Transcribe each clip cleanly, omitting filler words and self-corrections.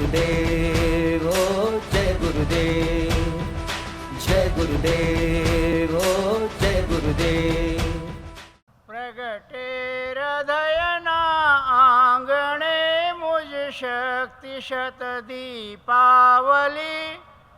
गुरुदेव ओ जय गुरुदेव, जय गुरुदेव ओ जय गुरुदेव। प्रगटे हृदयना आंगणे मुझ शक्ति शत दीपावली,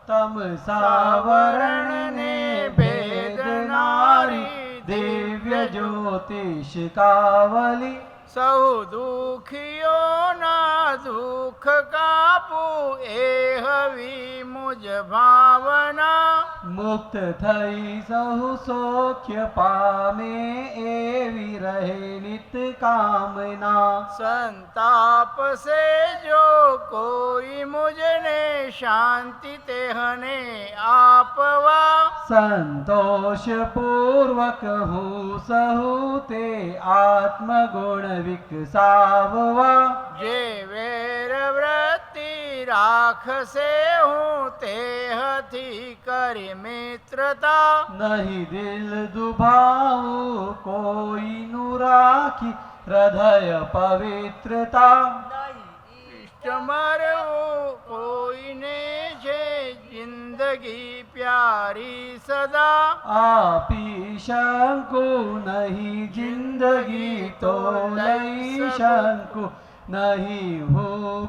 तम सावरण ने भेदनारी दिव्य ज्योतिष कावली। सौ दुखियों ना दुख कापू एहवी मुझ भावना, मुक्त थई सहु सौख्य पामे एवी रहे नित कामना। संताप से जो कोई मुझने शांति तेहने आपवा, संतोष पूर्वक हूँ सहु ते आत्मगुण विकसाववा। जे वेर वृत्ति राख से हूँ तेहथी करी मित्रता, नहीं दिल दुभाऊ कोई नु राखी हृदय पवित्रता। इष्ट मरऊ कोई ने जे जिंदगी प्यारी सदा, आपी शंकु नहीं जिंदगी तो लई शंकु नहीं हो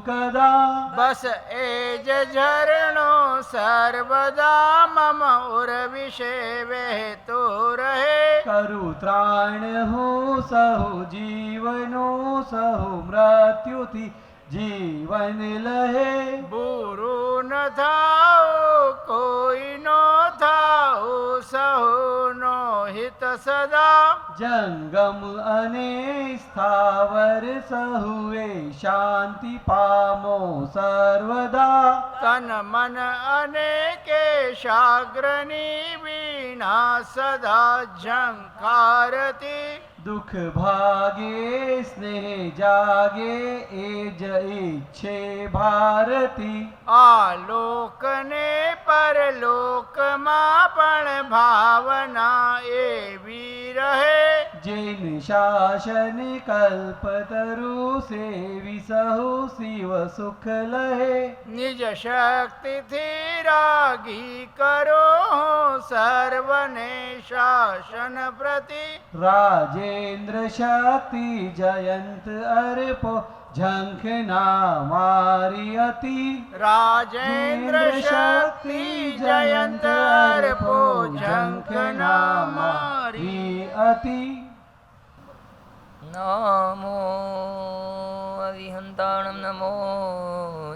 कदा। बस एज झरणो सर्वदा मम उर विषय वहतो रहे, करु त्राण हो सहु जीवनो सहु मृत्यु थी जीवन लहे। बुरु न थाओ कोई नो थाओ सहु नो हित सदा, जंगम अने स्थावर सहुए शांति पामो सर्वदा। तन मन अनेके शाग्रनी वीणा सदा झंकारती, दुख भागे स्नेह जागे एज इच्छे भारती। आलोक ने परलोक मापण भावना एवी रहे, जैन शासन कल्पतरु से विसहु शिव सुख लहे। निज शक्ति थी रागी करो सर्वने शासन प्रति, राजेंद्र शक्ति जयंत अर्पो झंखना मारी अति। राजेंद्र शक्ति जयंत अर्पो झंखना मारी अति। नमो अरिहंताणं नमो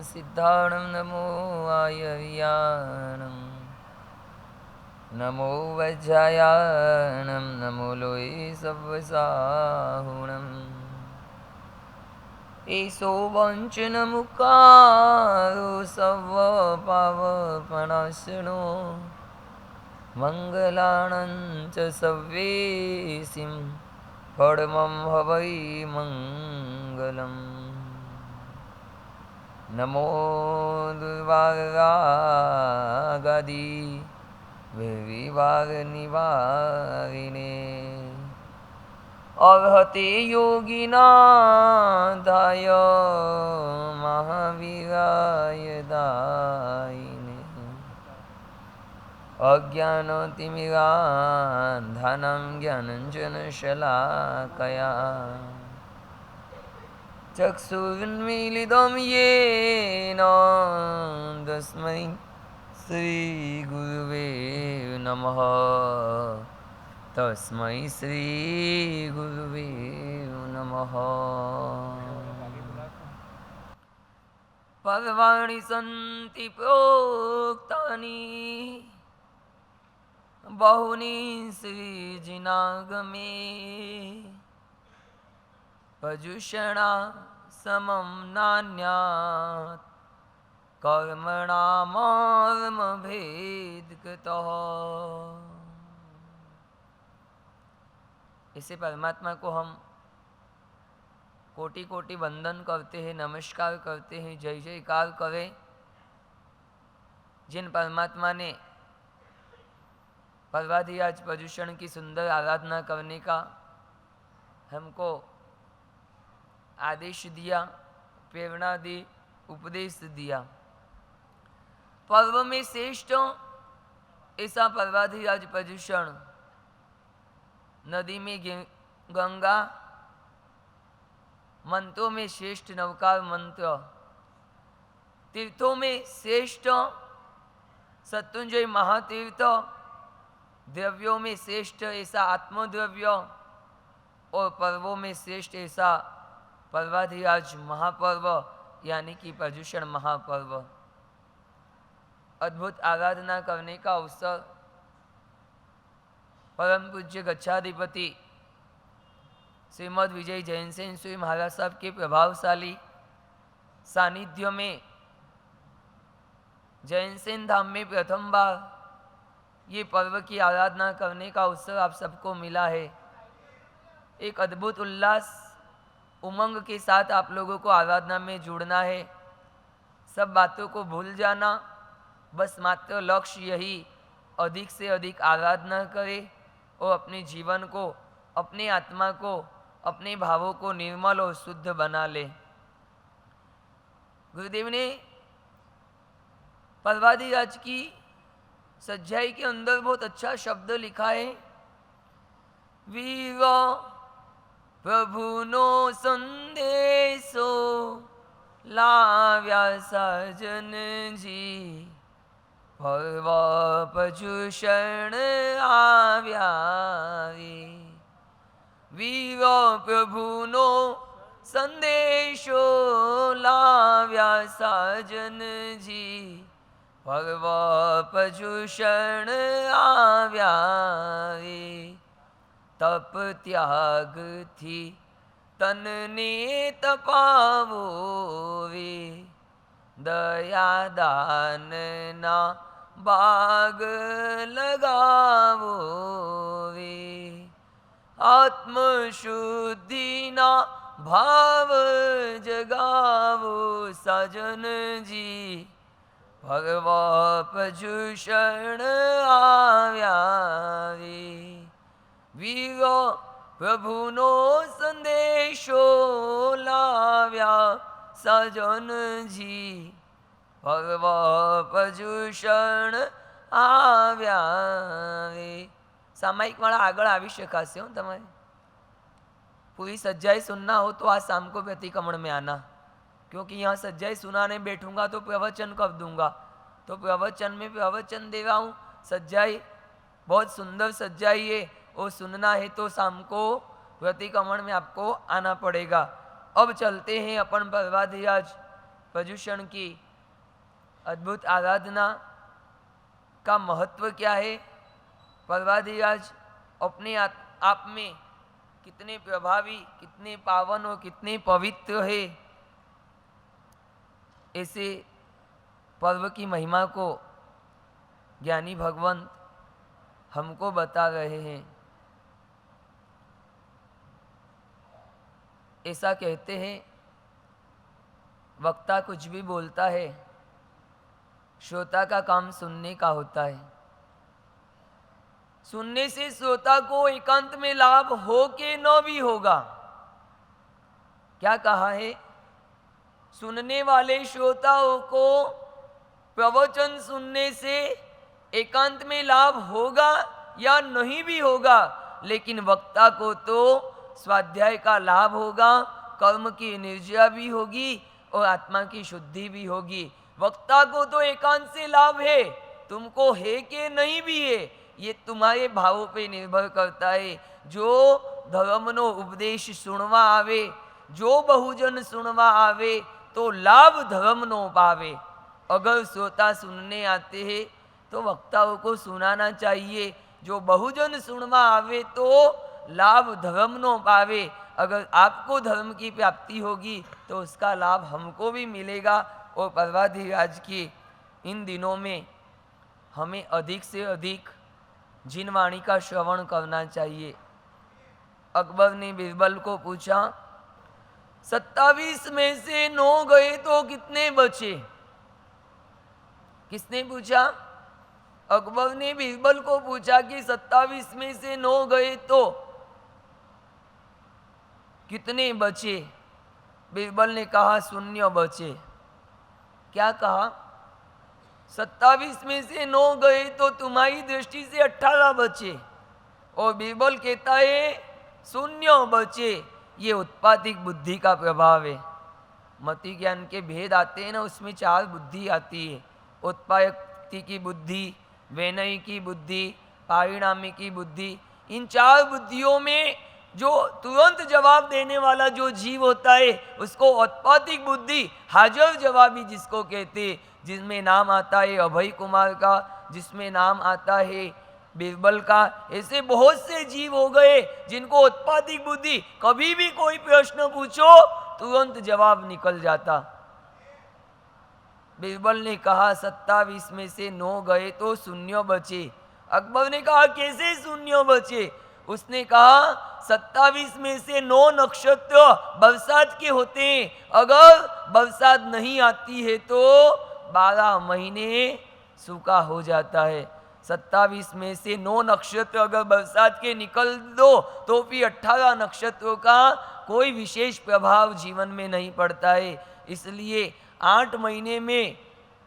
सिद्धाणं नमो आयर्याणं नमो वज्रायाणं नमो लोये सव्वसाहुणम्। एषो वञ्चनमुखारो सव्व पावपणाशनो मङ्गलाणं च सव्येसिं फड्मं हवै मङ्गलम्। नमो दुर्वागादि विवागनिवारिणे अर्हते योगिनाथाय महावीराय दायिने अज्ञानतिमिरान्धानं ज्ञानञ्जनशलाकया चक्षुरुन्मीलितं येन तस्मै श्रीगुरुवे नमः। तस्मै श्रीगुरुवे नमः। पर्वाणि सन्ति प्रोक्तानि बहुनि श्रीजिनागमे, पजुषणा समं नान्यात् कर्मणामर्मभेदकृतः। इसे परमात्मा को हम कोटि कोटि वंदन करते हैं, नमस्कार करते हैं, जय जयकार करें। जिन परमात्मा ने पर्वाधिराज प्रदूषण की सुंदर आराधना करने का हमको आदेश दिया, प्रेरणा दी, उपदेश दिया। पर्व में श्रेष्ठ ऐसा पर्वाधिराज प्रदूषण, नदी में गंगा, मंत्रों में श्रेष्ठ नवकार मंत्र, तीर्थों में श्रेष्ठ शत्रुंजय महातीर्थ, द्रव्यों में श्रेष्ठ ऐसा आत्मद्रव्य और पर्वों में श्रेष्ठ ऐसा पर्वाधिराज महापर्व यानी कि प्रदूषण महापर्व। अद्भुत आराधना करने का अवसर परम पूज्य गच्छाधिपति श्रीमद विजय जैन सेन श्री महाराज साहब के प्रभावशाली सानिध्य में जैन सेन धाम में प्रथम बार ये पर्व की आराधना करने का अवसर आप सबको मिला है। एक अद्भुत उल्लास उमंग के साथ आप लोगों को आराधना में जुड़ना है, सब बातों को भूल जाना, बस मात्र लक्ष्य यही अधिक से अधिक आराधना करें और अपने जीवन को, अपने आत्मा को, अपने भावों को निर्मल और शुद्ध बना ले। गुरुदेव ने पर्वाधिराज की सज्जाई के अंदर बहुत अच्छा शब्द लिखा है। वीर प्रभुनो संदेशो लाव्या सजन जी, पर्व प्रदूषण आव्या रे। वीर प्रभुनो संदेशो लाव्या सजन जी, पर्व प्रदूषण आव्या रे। तप त्याग थी तन ने तपावो वे, दया दान ना बाग लगावो वे। आत्म शुद्धि ना भाव जगावो सजन जी, पर्व प्रदूषण आव्या रे। वीर प्रभुनो संदेशो लाव्या सजन जी, पर्व प्रदूषण आव्या रे। सामायिक वाला आगळ आवी शकाशे हो तमारे। पूरी सज्जाई सुनना हो तो आज शाम को प्रतिक्रमण में आना, क्योंकि यहाँ सज्जाई सुनाने बैठूंगा तो प्रवचन कब दूंगा, तो प्रवचन में प्रवचन दे रहा हूँ। सज्जाई बहुत सुंदर सज्जाई है, वो सुनना है तो शाम को प्रतिक्रमण में आपको आना पड़ेगा। अब चलते हैं अपन पर्वाधिराज प्रदूषण की अद्भुत आराधना का महत्व क्या है, पर्वाधिराज अपने आप में कितने प्रभावी, कितने पावन और कितने पवित्र है, ऐसे पर्व की महिमा को ज्ञानी भगवंत हमको बता रहे हैं। ऐसा कहते हैं, वक्ता कुछ भी बोलता है, श्रोता का काम सुनने का होता है। सुनने से श्रोता को एकांत में लाभ हो के न भी होगा। क्या कहा है? सुनने वाले श्रोताओं को प्रवचन सुनने से एकांत में लाभ होगा या नहीं भी होगा, लेकिन वक्ता को तो स्वाध्याय का लाभ होगा, कर्म की निर्जरा भी होगी और आत्मा की शुद्धि भी होगी। वक्ता को तो एकांत से लाभ है, तुमको है कि नहीं भी है, ये तुम्हारे भावों पे निर्भर करता है। जो धर्मनो उपदेश सुनवा आवे, जो बहुजन सुनवा आवे तो लाभ धर्मनो पावे। अगर श्रोता सुनने आते हैं तो वक्ताओं को सुनाना चाहिए। जो बहुजन सुनवा आवे तो लाभ धर्मनो पावे। अगर आपको धर्म की प्राप्ति होगी तो उसका लाभ हमको भी मिलेगा। और पर्वाधिराज के इन दिनों में हमें अधिक से अधिक जिनवाणी का श्रवण करना चाहिए। अकबर ने बीरबल को पूछा, 27 में से 9 गए तो कितने बचे? किसने पूछा? अकबर ने बीरबल को पूछा कि 27 में से 9 गए तो कितने बचे? बीरबल ने कहा 0 बचे। क्या कहा? 27 में से 9 गए तो तुम्हारी दृष्टि से 18 बचे, और बीरबल कहता है 0 बचे। ये उत्पादिक बुद्धि का प्रभाव है। मति ज्ञान के भेद आते हैं ना, उसमें 4 बुद्धि आती है। उत्पादकि की बुद्धि, वैनयी की बुद्धि, पारिणामी की बुद्धि। इन 4 बुद्धियों में जो तुरंत जवाब देने वाला जो जीव होता है उसको उत्पादिक बुद्धि, हाजिर जवाबी जिसको कहते, जिसमें नाम आता है अभय कुमार का, जिसमें नाम आता है बीरबल का। ऐसे बहुत से जीव हो गए जिनको उत्पादिक बुद्धि, कभी भी कोई प्रश्न पूछो तुरंत जवाब निकल जाता। बीरबल ने कहा 27 में से 9 गए तो 0 बचे। अकबर ने कहा कैसे 0 बचे? उसने कहा 27 में से 9 नक्षत्र बरसात के होते हैं, अगर बरसात नहीं आती है तो 12 महीने सूखा हो जाता है। 27 में से 9 नक्षत्र अगर बरसात के निकल दो तो फिर 18 नक्षत्रों का कोई विशेष प्रभाव जीवन में नहीं पड़ता है। इसलिए 8 महीने में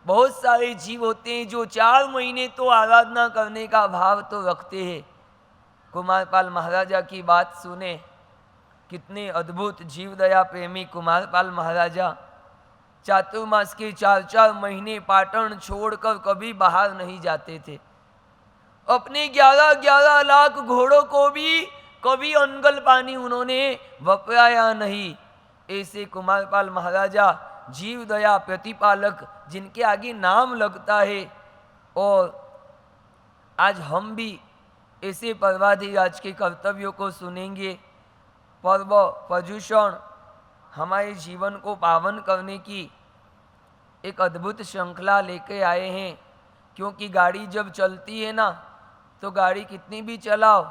बहुत सारे जीव होते हैं जो 4 महीने तो आराधना करने का भाव तो रखते हैं। कुमारपाल महाराजा की बात सुने, कितने अद्भुत जीव दया प्रेमी कुमारपाल महाराजा। चातुर्मास के 4-4 महीने पाटन छोड़कर कभी बाहर नहीं जाते थे। अपने 11-11 लाख घोड़ों को भी कभी अनगल पानी उन्होंने वपराया नहीं। ऐसे कुमारपाल महाराजा जीव दया प्रतिपालक, जिनके आगे नाम लगता है। और आज हम भी ऐसे पर्वाधिराज के कर्तव्यों को सुनेंगे। पर्व प्रदूषण हमारे जीवन को पावन करने की एक अद्भुत श्रृंखला लेके आए हैं। क्योंकि गाड़ी जब चलती है ना, तो गाड़ी कितनी भी चलाओ,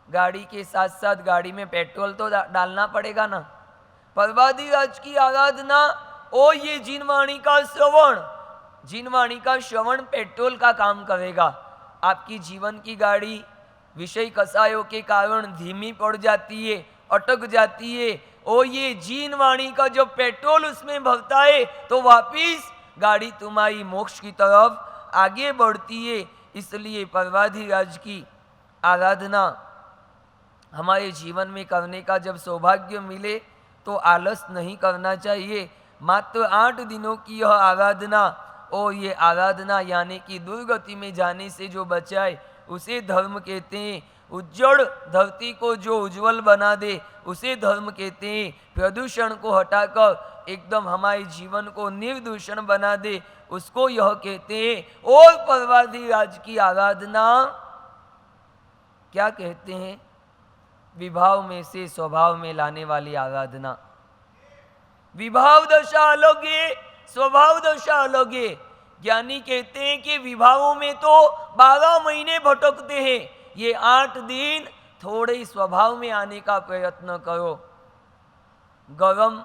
गाड़ी के साथ साथ गाड़ी में पेट्रोल तो डालना पड़ेगा ना। पर्वाधिराज की आराधना और ये जिनवाणी का श्रवण, जिनवाणी का श्रवण पेट्रोल का काम करेगा। आपकी जीवन की गाड़ी विषय कसायों के कारण धीमी पड़ जाती है, अटक जाती है, और ये जिनवाणी का जब पेट्रोल उसमें भरता है तो वापिस गाड़ी तुम्हारी मोक्ष की तरफ आगे बढ़ती है। इसलिए पर्वाधिराज की आराधना हमारे जीवन में करने का जब सौभाग्य मिले तो आलस नहीं करना चाहिए। मात्र 8 दिनों की यह आराधना, और ये आराधना यानी कि दुर्गति में जाने से जो बचाए उसे धर्म कहते हैं। उज्जवल धरती को जो उज्जवल बना दे उसे धर्म कहते हैं। प्रदूषण को हटाकर एकदम हमारे जीवन को निर्दूषण बना दे उसको यह कहते हैं। और पर्वाधिराज की आराधना क्या कहते हैं? विभाव में से स्वभाव में लाने वाली आराधना। विभाव दशा अलग है, स्वभाव दशा अलग है। ज्ञानी कहते हैं कि विभावों में तो 12 महीने भटकते हैं, ये 8 दिन थोड़े स्वभाव में आने का प्रयत्न करो। गरम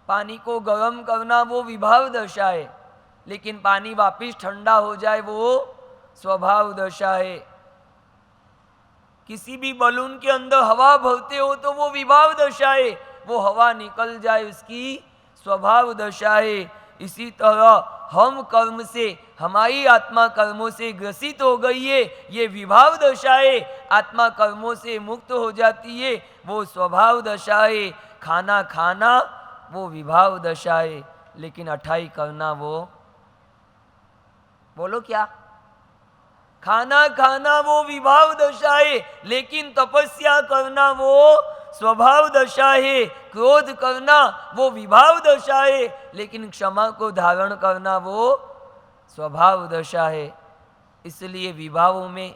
पानी को गरम करना वो विभाव दशा है, लेकिन पानी वापिस ठंडा हो जाए वो स्वभाव दशा है। किसी भी बलून के अंदर हवा भरते हो तो वो विभाव दशा है, वो हवा निकल जाए उसकी स्वभाव दशा है। इसी तरह हम कर्म से, हमारी आत्मा कर्मों से ग्रसित हो गई है, ये विभाव दशा है। आत्मा कर्मों से मुक्त हो जाती है, वो स्वभाव दशा है। खाना खाना वो विभाव दशा है, लेकिन अठाई करना वो, बोलो क्या? खाना खाना वो विभाव दशा है, लेकिन तपस्या करना वो स्वभाव दशा है। क्रोध करना वो विभाव दशा है, लेकिन क्षमा को धारण करना वो स्वभाव दशा है। इसलिए विभावों में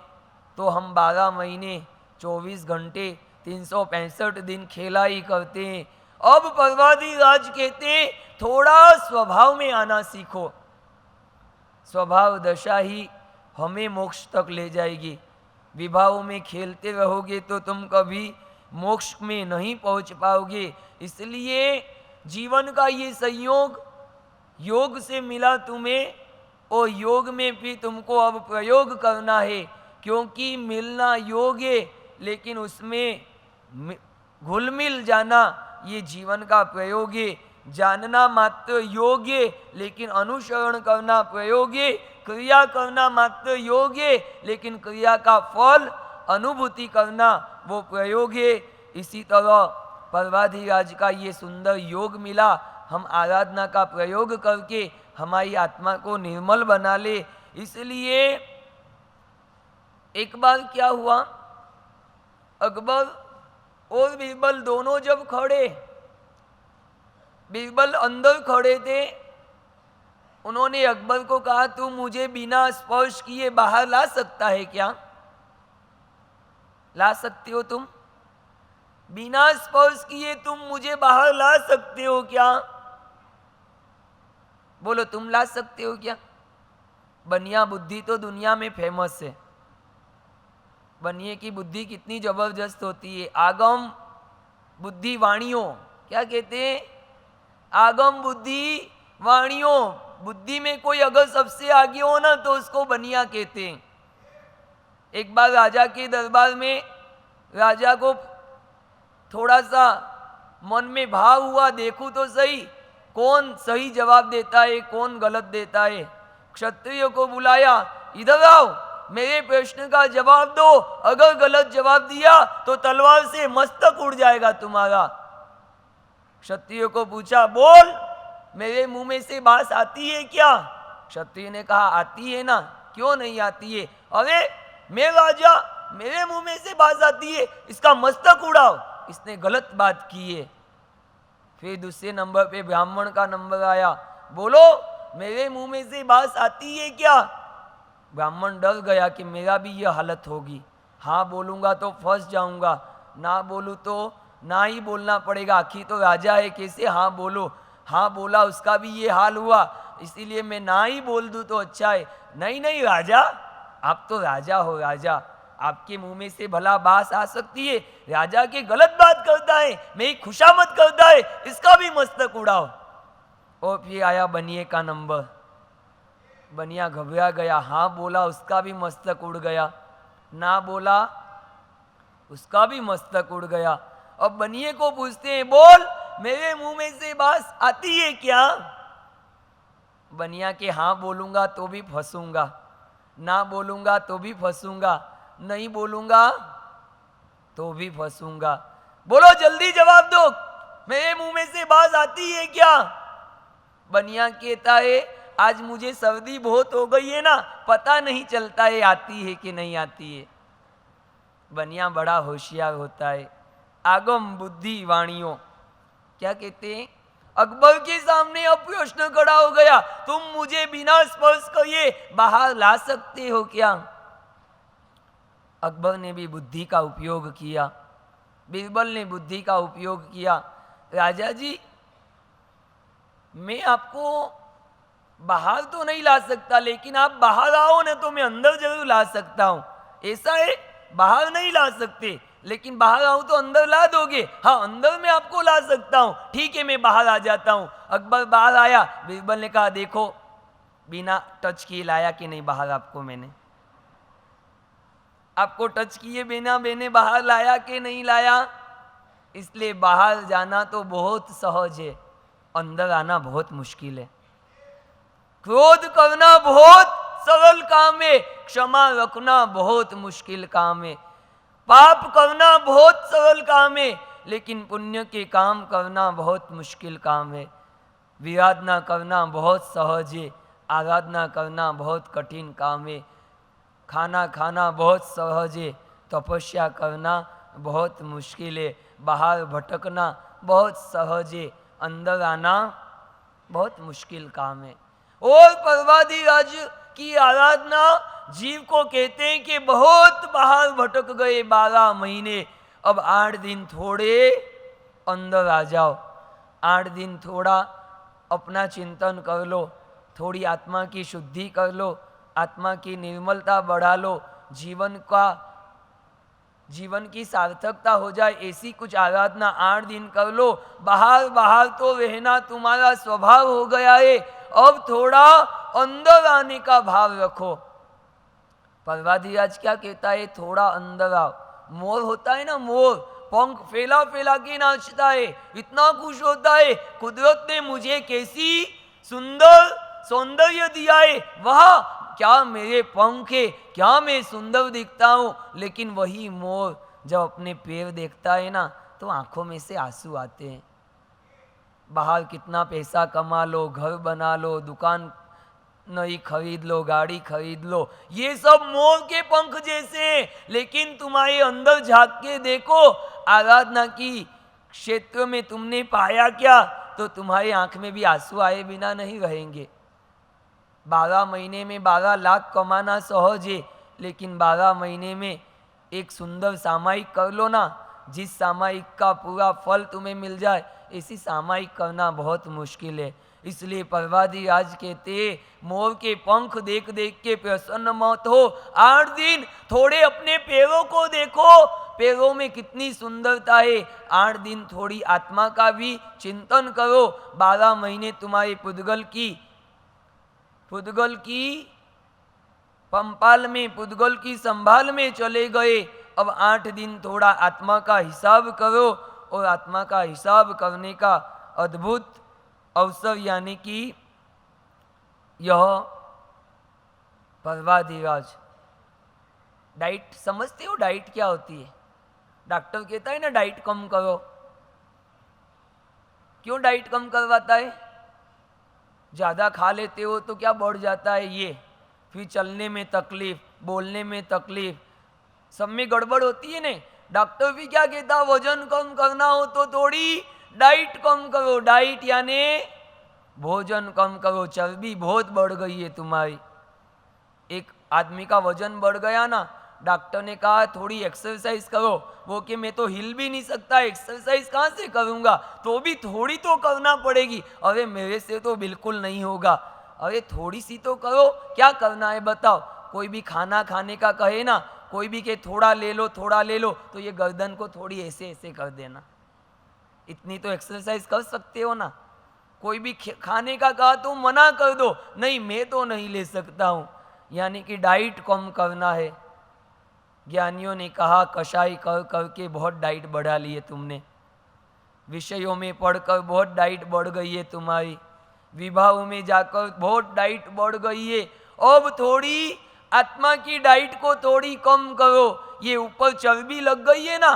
तो हम 12 महीने 24 घंटे 365 दिन खेला ही करते हैं। अब पर्वाधिराज कहते हैं थोड़ा स्वभाव में आना सीखो। स्वभाव दशा ही हमें मोक्ष तक ले जाएगी। विभावों में खेलते रहोगे तो तुम कभी मोक्ष में नहीं पहुंच पाओगे। इसलिए जीवन का ये संयोग योग से मिला तुम्हें, और योग में भी तुमको अब प्रयोग करना है। क्योंकि मिलना योग है, लेकिन उसमें घुल मिल जाना ये जीवन का प्रयोग है। जानना मात्र योग्य, लेकिन अनुसरण करना प्रयोग्य, क्रिया करना मात्र योग्य, लेकिन क्रिया का फल अनुभूति करना वो प्रयोग्य। इसी तरह पर्वाधिराज का ये सुंदर योग मिला, हम आराधना का प्रयोग करके हमारी आत्मा को निर्मल बना ले। इसलिए एक बार क्या हुआ, अकबर और बीरबल दोनों जब खड़े, बीरबल अंदर खड़े थे, उन्होंने अकबर को कहा तू मुझे बिना स्पर्श किए बाहर ला सकता है क्या? ला सकते हो तुम? बिना स्पर्श किए तुम मुझे बाहर ला सकते हो क्या? बोलो तुम ला सकते हो क्या? बनिया बुद्धि तो दुनिया में फेमस है। बनिए की बुद्धि कितनी जबरदस्त होती है। आगम बुद्धि वाणियों, क्या कहते हैं? आगम बुद्धि वाणियों। बुद्धि में कोई अगर सबसे आगे हो ना तो उसको बनिया कहते हैं। एक बार राजा के दरबार में राजा को थोड़ा सा मन में भाव हुआ, देखूं तो सही कौन सही जवाब देता है कौन गलत देता है। क्षत्रिय को बुलाया, इधर आओ, मेरे प्रश्न का जवाब दो, अगर गलत जवाब दिया तो तलवार से मस्तक उड़ जाएगा तुम्हारा। क्षत्रिय को पूछा, बोल मेरे मुंह में से बात आती है क्या? क्षत्रिय ने कहा आती है ना, क्यों नहीं आती है? अरे मैं राजा, मेरे मुंह में से बात आती है, इसका मस्तक उड़ाओ। इसने गलत बात की है। फिर दूसरे नंबर पे ब्राह्मण का नंबर आया, बोलो मेरे मुंह में से बात आती है क्या? ब्राह्मण डर गया कि मेरा भी यह हालत होगी, हाँ बोलूंगा तो फंस जाऊंगा, ना बोलूं तो ना ही बोलना पड़ेगा, आखिर तो राजा है, कैसे हाँ बोलो। हाँ बोला, उसका भी ये हाल हुआ, इसीलिए मैं ना ही बोल दूं तो अच्छा है। नहीं नहीं राजा, आप तो राजा हो, राजा आपके मुंह में से भला बात आ सकती है, राजा के गलत बात करता है, मेरी खुशामद करता है, इसका भी मस्तक उड़ाओ। और फिर आया बनिए का नंबर। बनिया घबरा गया, हाँ बोला उसका भी मस्तक उड़ गया, ना बोला उसका भी मस्तक उड़ गया। अब बनिए को पूछते हैं, बोल मेरे मुंह में से बात आती है क्या? बनिया के हाँ बोलूंगा तो भी फंसूंगा, ना बोलूंगा तो भी फंसूंगा, नहीं बोलूंगा तो भी फंसूंगा। बोलो जल्दी जवाब दो, मेरे मुंह में से बात आती है क्या? बनिया कहता है आज मुझे सर्दी बहुत हो गई है ना, पता नहीं चलता है आती है कि नहीं आती है। बनिया बड़ा होशियार होता है। आगम बुद्धि वाणियों, क्या कहते हैं? अकबर के सामने अब प्रश्न खड़ा हो गया, तुम मुझे बिना स्पर्श किए बाहर ला सकते हो क्या? अकबर ने भी बुद्धि का उपयोग किया, बीरबल ने बुद्धि का उपयोग किया। राजा जी मैं आपको बाहर तो नहीं ला सकता, लेकिन आप बाहर आओ ना तो मैं अंदर जरूर ला सकता हूं। ऐसा है, बाहर नहीं ला सकते लेकिन बाहर आऊं तो अंदर ला दोगे? हाँ अंदर मैं आपको ला सकता हूं, ठीक है मैं बाहर आ जाता हूं। अकबर बाहर आया, बीरबल ने कहा देखो बिना टच किए लाया कि नहीं बाहर आपको, मैंने आपको टच किए बिना मैंने बाहर लाया कि नहीं लाया? इसलिए बाहर जाना तो बहुत सहज है, अंदर आना बहुत मुश्किल है। क्रोध करना बहुत सरल काम है, क्षमा रखना बहुत मुश्किल काम है। पाप करना बहुत सरल काम है, लेकिन पुण्य के काम करना बहुत मुश्किल काम है। विराधना करना बहुत सहज है, आराधना करना बहुत कठिन काम है। खाना खाना बहुत सहज है, तपस्या करना बहुत मुश्किल है। बाहर भटकना बहुत सहज है, अंदर आना बहुत मुश्किल काम है। और पर्वाधिराज की आराधना जीव को कहते हैं कि बहुत बाहर भटक गए 12 महीने, अब 8 दिन थोड़े अंदर आ जाओ, 8 दिन थोड़ा अपना चिंतन कर लो, थोड़ी आत्मा की शुद्धि कर लो, आत्मा की निर्मलता बढ़ा लो, जीवन की सार्थकता हो जाए, ऐसी कुछ आराधना 8 दिन कर लो। बाहर बाहर तो रहना तुम्हारा स्वभाव हो गया है, अब थोड़ा अंदर आने का भाव रखो। पर्वाधिराज क्या कहता है? थोड़ा अंदर आओ। मोर होता है ना, मोर, पंख फैला फैला के नाचता है, इतना खुश होता है, कुदरत ने मुझे कैसी सुंदर सौंदर्य दिया है, वाह क्या मेरे पंख है, क्या मैं सुंदर दिखता हूं। लेकिन वही मोर जब अपने पैर देखता है ना तो आंखों में से आंसू आते हैं। बाहर कितना पैसा कमा लो, घर बना लो, दुकान नई खरीद लो, गाड़ी खरीद लो, ये सब मोर के पंख जैसे हैं। लेकिन तुम्हारे अंदर झांक के देखो, आराधना की क्षेत्र में तुमने पाया क्या, तो तुम्हारी आंख में भी आंसू आए बिना नहीं रहेंगे। 12 महीने में 12 लाख कमाना सहज है, लेकिन 12 महीने में एक सुंदर सामायिक कर लो ना, जिस सामायिक का पूरा फल तुम्हें मिल जाए, ऐसी सामायिक करना बहुत मुश्किल है। इसलिए परवादी आज कहते मोर के पंख देख देख के प्रसन्न मत हो, 8 दिन थोड़े अपने पैरों को देखो, पैरों में कितनी सुंदरता है। 8 दिन थोड़ी आत्मा का भी चिंतन करो। 12 महीने तुम्हारे पुद्गल की पंपाल में, पुद्गल की संभाल में चले गए। अब 8 दिन थोड़ा आत्मा का हिसाब करो, और आत्मा का हिसाब करने का अद्भुत अवसर यानी कि यह पर्वाधिराज। डाइट समझते हो, डाइट क्या होती है? डॉक्टर कहता है ना डाइट कम करो, क्यों डाइट कम करवाता है? ज़्यादा खा लेते हो तो क्या बढ़ जाता है ये, फिर चलने में तकलीफ, बोलने में तकलीफ, सब में गड़बड़ होती है ना। डॉक्टर भी क्या कहता, वजन कम करना हो तो थोड़ी डाइट कम करो। डाइट यानी भोजन कम करो, चर्बी बहुत बढ़ गई है तुम्हारी। एक आदमी का वजन बढ़ गया ना, डॉक्टर ने कहा थोड़ी एक्सरसाइज करो, वो कि मैं तो हिल भी नहीं सकता, एक्सरसाइज कहाँ से करूँगा, तो भी थोड़ी तो करना पड़ेगी। अरे मेरे से तो बिल्कुल नहीं होगा। अरे थोड़ी सी तो करो, क्या करना है बताओ। कोई भी खाना खाने का कहे ना, कोई भी के थोड़ा ले लो थोड़ा ले लो, तो ये गर्दन को थोड़ी ऐसे ऐसे कर देना, इतनी तो एक्सरसाइज कर सकते हो ना। कोई भी खाने का कहा तो मना कर दो, नहीं मैं तो नहीं ले सकता हूँ, यानी कि डाइट कम करना है। ज्ञानियों ने कहा कषाय कर करके बहुत डाइट बढ़ा ली है तुमने, विषयों में पढ़कर बहुत डाइट बढ़ गई है तुम्हारी, विवाहों में जाकर बहुत डाइट बढ़ गई है। अब थोड़ी आत्मा की डाइट को थोड़ी कम करो। ये ऊपर चर्बी लग गई है ना,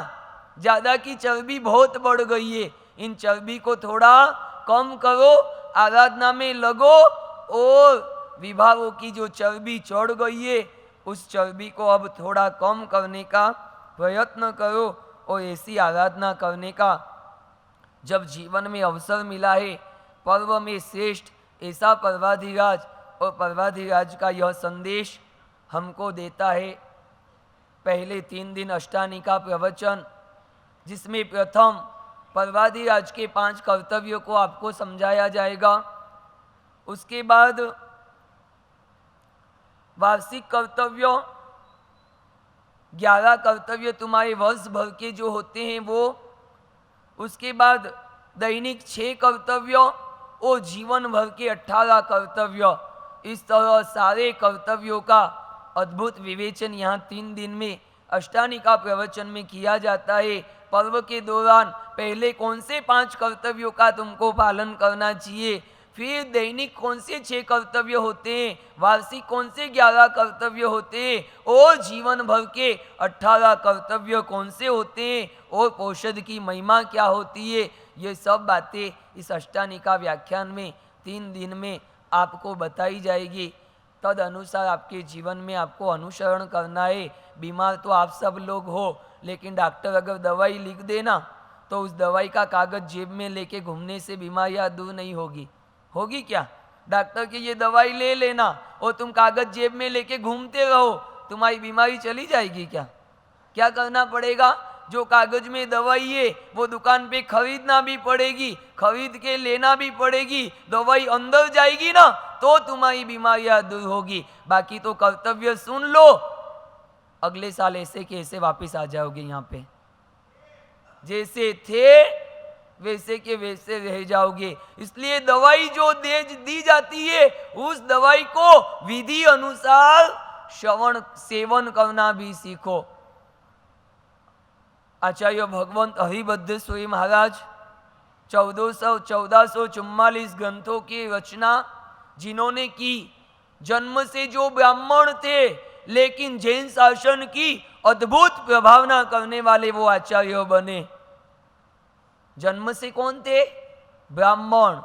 ज़्यादा की चर्बी बहुत बढ़ गई है, इन चर्बी को थोड़ा कम करो, आराधना में लगो, और विभागों की जो चर्बी चढ़ गई है उस चर्बी को अब थोड़ा कम करने का प्रयत्न करो। और ऐसी आराधना करने का जब जीवन में अवसर मिला है, पर्व में श्रेष्ठ ऐसा पर्वाधिराज, और पर्वाधिराज का यह संदेश हमको देता है। पहले 3 दिन अष्टानी का प्रवचन, जिसमें प्रथम पर्वाधिराज के 5 कर्तव्यों को आपको समझाया जाएगा। उसके बाद वार्षिक कर्तव्य, 11 कर्तव्य तुम्हारे वर्ष भर के जो होते हैं वो, उसके बाद दैनिक 6 कर्तव्य और जीवन भर के 18 कर्तव्य। इस तरह सारे कर्तव्यों का अद्भुत विवेचन यहाँ 3 दिन में अष्टानी का प्रवचन में किया जाता है। पर्व के दौरान पहले कौन से 5 कर्तव्यों का तुमको पालन करना चाहिए, फिर दैनिक कौन से 6 कर्तव्य होते हैं, वार्षिक कौन से 11 कर्तव्य होते हैं, और जीवन भर के 18 कर्तव्य कौन से होते हैं, और औषध की महिमा क्या होती है, ये सब बातें इस अष्टानी का व्याख्यान में 3 दिन में आपको बताई जाएगी। तद अनुसार आपके जीवन में आपको अनुसरण करना है। बीमार तो आप सब लोग हो, लेकिन डॉक्टर अगर दवाई लिख देना तो उस दवाई का कागज जेब में लेके घूमने से बीमारियां दूर नहीं होगी। होगी क्या? डॉक्टर की ये दवाई ले लेना और तुम कागज जेब में लेके घूमते रहो, तुम्हारी बीमारी चली जाएगी क्या? क्या करना पड़ेगा? जो कागज में दवाई है वो दुकान पे खरीदना भी पड़ेगी, खरीद के लेना भी पड़ेगी, दवाई अंदर जाएगी ना तो तुम्हारी बीमारियां दूर होगी। बाकी तो कर्तव्य सुन लो, अगले साल ऐसे के ऐसे वापस आ जाओगे यहाँ पे, जैसे थे वैसे के वैसे रह जाओगे। इसलिए दवाई जो दी जाती है उस दवाई को विधि अनुसार श्रवण सेवन करना भी सीखो। आचार्य भगवंत हरिभद्र सूरी महाराज 1444 ग्रंथों की रचना जिन्होंने की, जन्म से जो ब्राह्मण थे लेकिन जैन शासन की अद्भुत प्रभावना करने वाले वो आचार्य बने। जन्म से कौन थे? ब्राह्मण,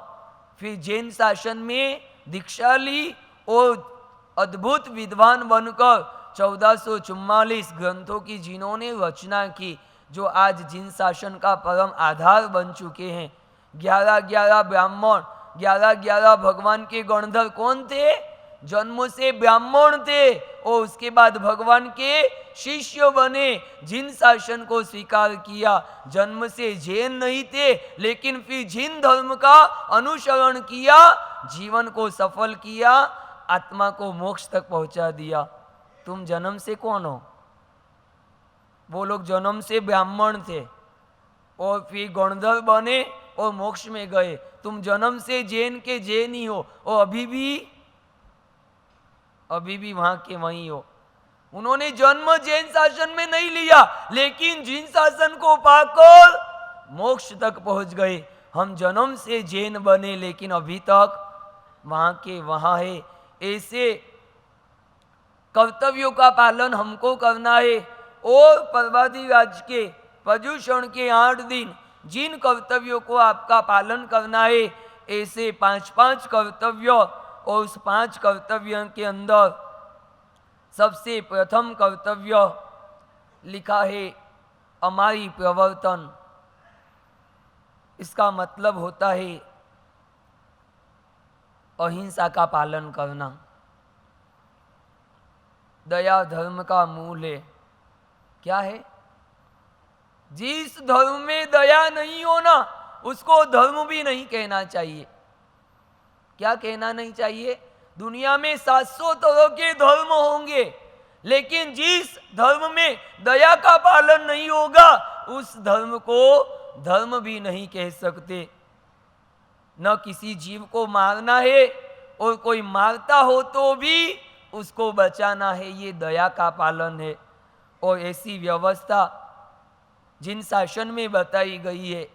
फिर जैन शासन में दीक्षा ली और अद्भुत विद्वान बनकर 1444 ग्रंथों की जिन्होंने रचना की, जो आज जिन शासन का परम आधार बन चुके हैं। 11 ब्राह्मण, 11 भगवान के गणधर कौन थे? जन्म से ब्राह्मण थे और उसके बाद भगवान के शिष्य बने, जिन शासन को स्वीकार किया। जन्म से जैन नहीं थे लेकिन फिर जिन धर्म का अनुसरण किया, जीवन को सफल किया, आत्मा को मोक्ष तक पहुंचा दिया। तुम जन्म से कौन हो? वो लोग जन्म से ब्राह्मण थे और फिर गणधर बने और मोक्ष में गए। तुम जन्म से जैन के जैन ही हो और अभी भी वहां के वहीं हो। उन्होंने जन्म जैन शासन में नहीं लिया लेकिन जिन शासन को पाकर मोक्ष तक पहुंच गए। हम जन्म से जैन बने लेकिन अभी तक वहां के वहां है। ऐसे कर्तव्यों का पालन हमको करना है। और पर्वती राज्य के पर्युषण के 8 दिन जिन कर्तव्यों को आपका पालन करना है, ऐसे 5 कर्तव्य, और उस 5 कर्तव्यों के अंदर सबसे प्रथम कर्तव्य लिखा है हमारी प्रवर्तन। इसका मतलब होता है अहिंसा का पालन करना। दया धर्म का मूल है। क्या है? जिस धर्म में दया नहीं हो ना, उसको धर्म भी नहीं कहना चाहिए। क्या कहना नहीं चाहिए? दुनिया में 700 तरह के धर्म होंगे लेकिन जिस धर्म में दया का पालन नहीं होगा, उस धर्म को धर्म भी नहीं कह सकते। न किसी जीव को मारना है और कोई मारता हो तो भी उसको बचाना है, ये दया का पालन है। और ऐसी व्यवस्था जिन शासन में बताई गई है,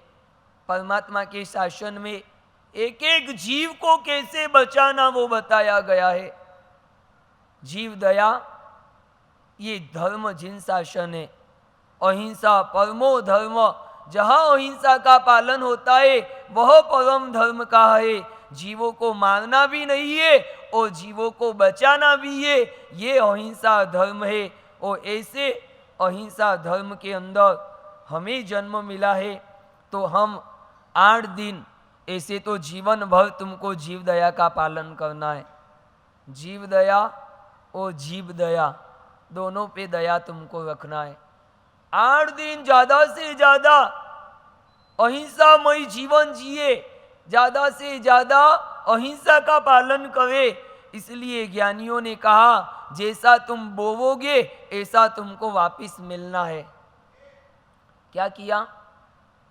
परमात्मा के शासन में एक एक जीव को कैसे बचाना वो बताया गया है। जीव दया ये धर्म जिन शासन है। अहिंसा परमो धर्म, जहां अहिंसा का पालन होता है वह परम धर्म का है। जीवों को मारना भी नहीं है और जीवों को बचाना भी है, ये अहिंसा धर्म है। और ऐसे अहिंसा धर्म के अंदर हमें जन्म मिला है तो हम 8 दिन, ऐसे तो जीवन भर तुमको जीव दया का पालन करना है। जीव दया और जीव दया दोनों पे दया तुमको रखना है। 8 दिन ज्यादा से ज्यादा अहिंसामय जीवन जिए, ज्यादा से ज्यादा अहिंसा का पालन करे। इसलिए ज्ञानियों ने कहा जैसा तुम बोवोगे ऐसा तुमको वापस मिलना है। क्या किया?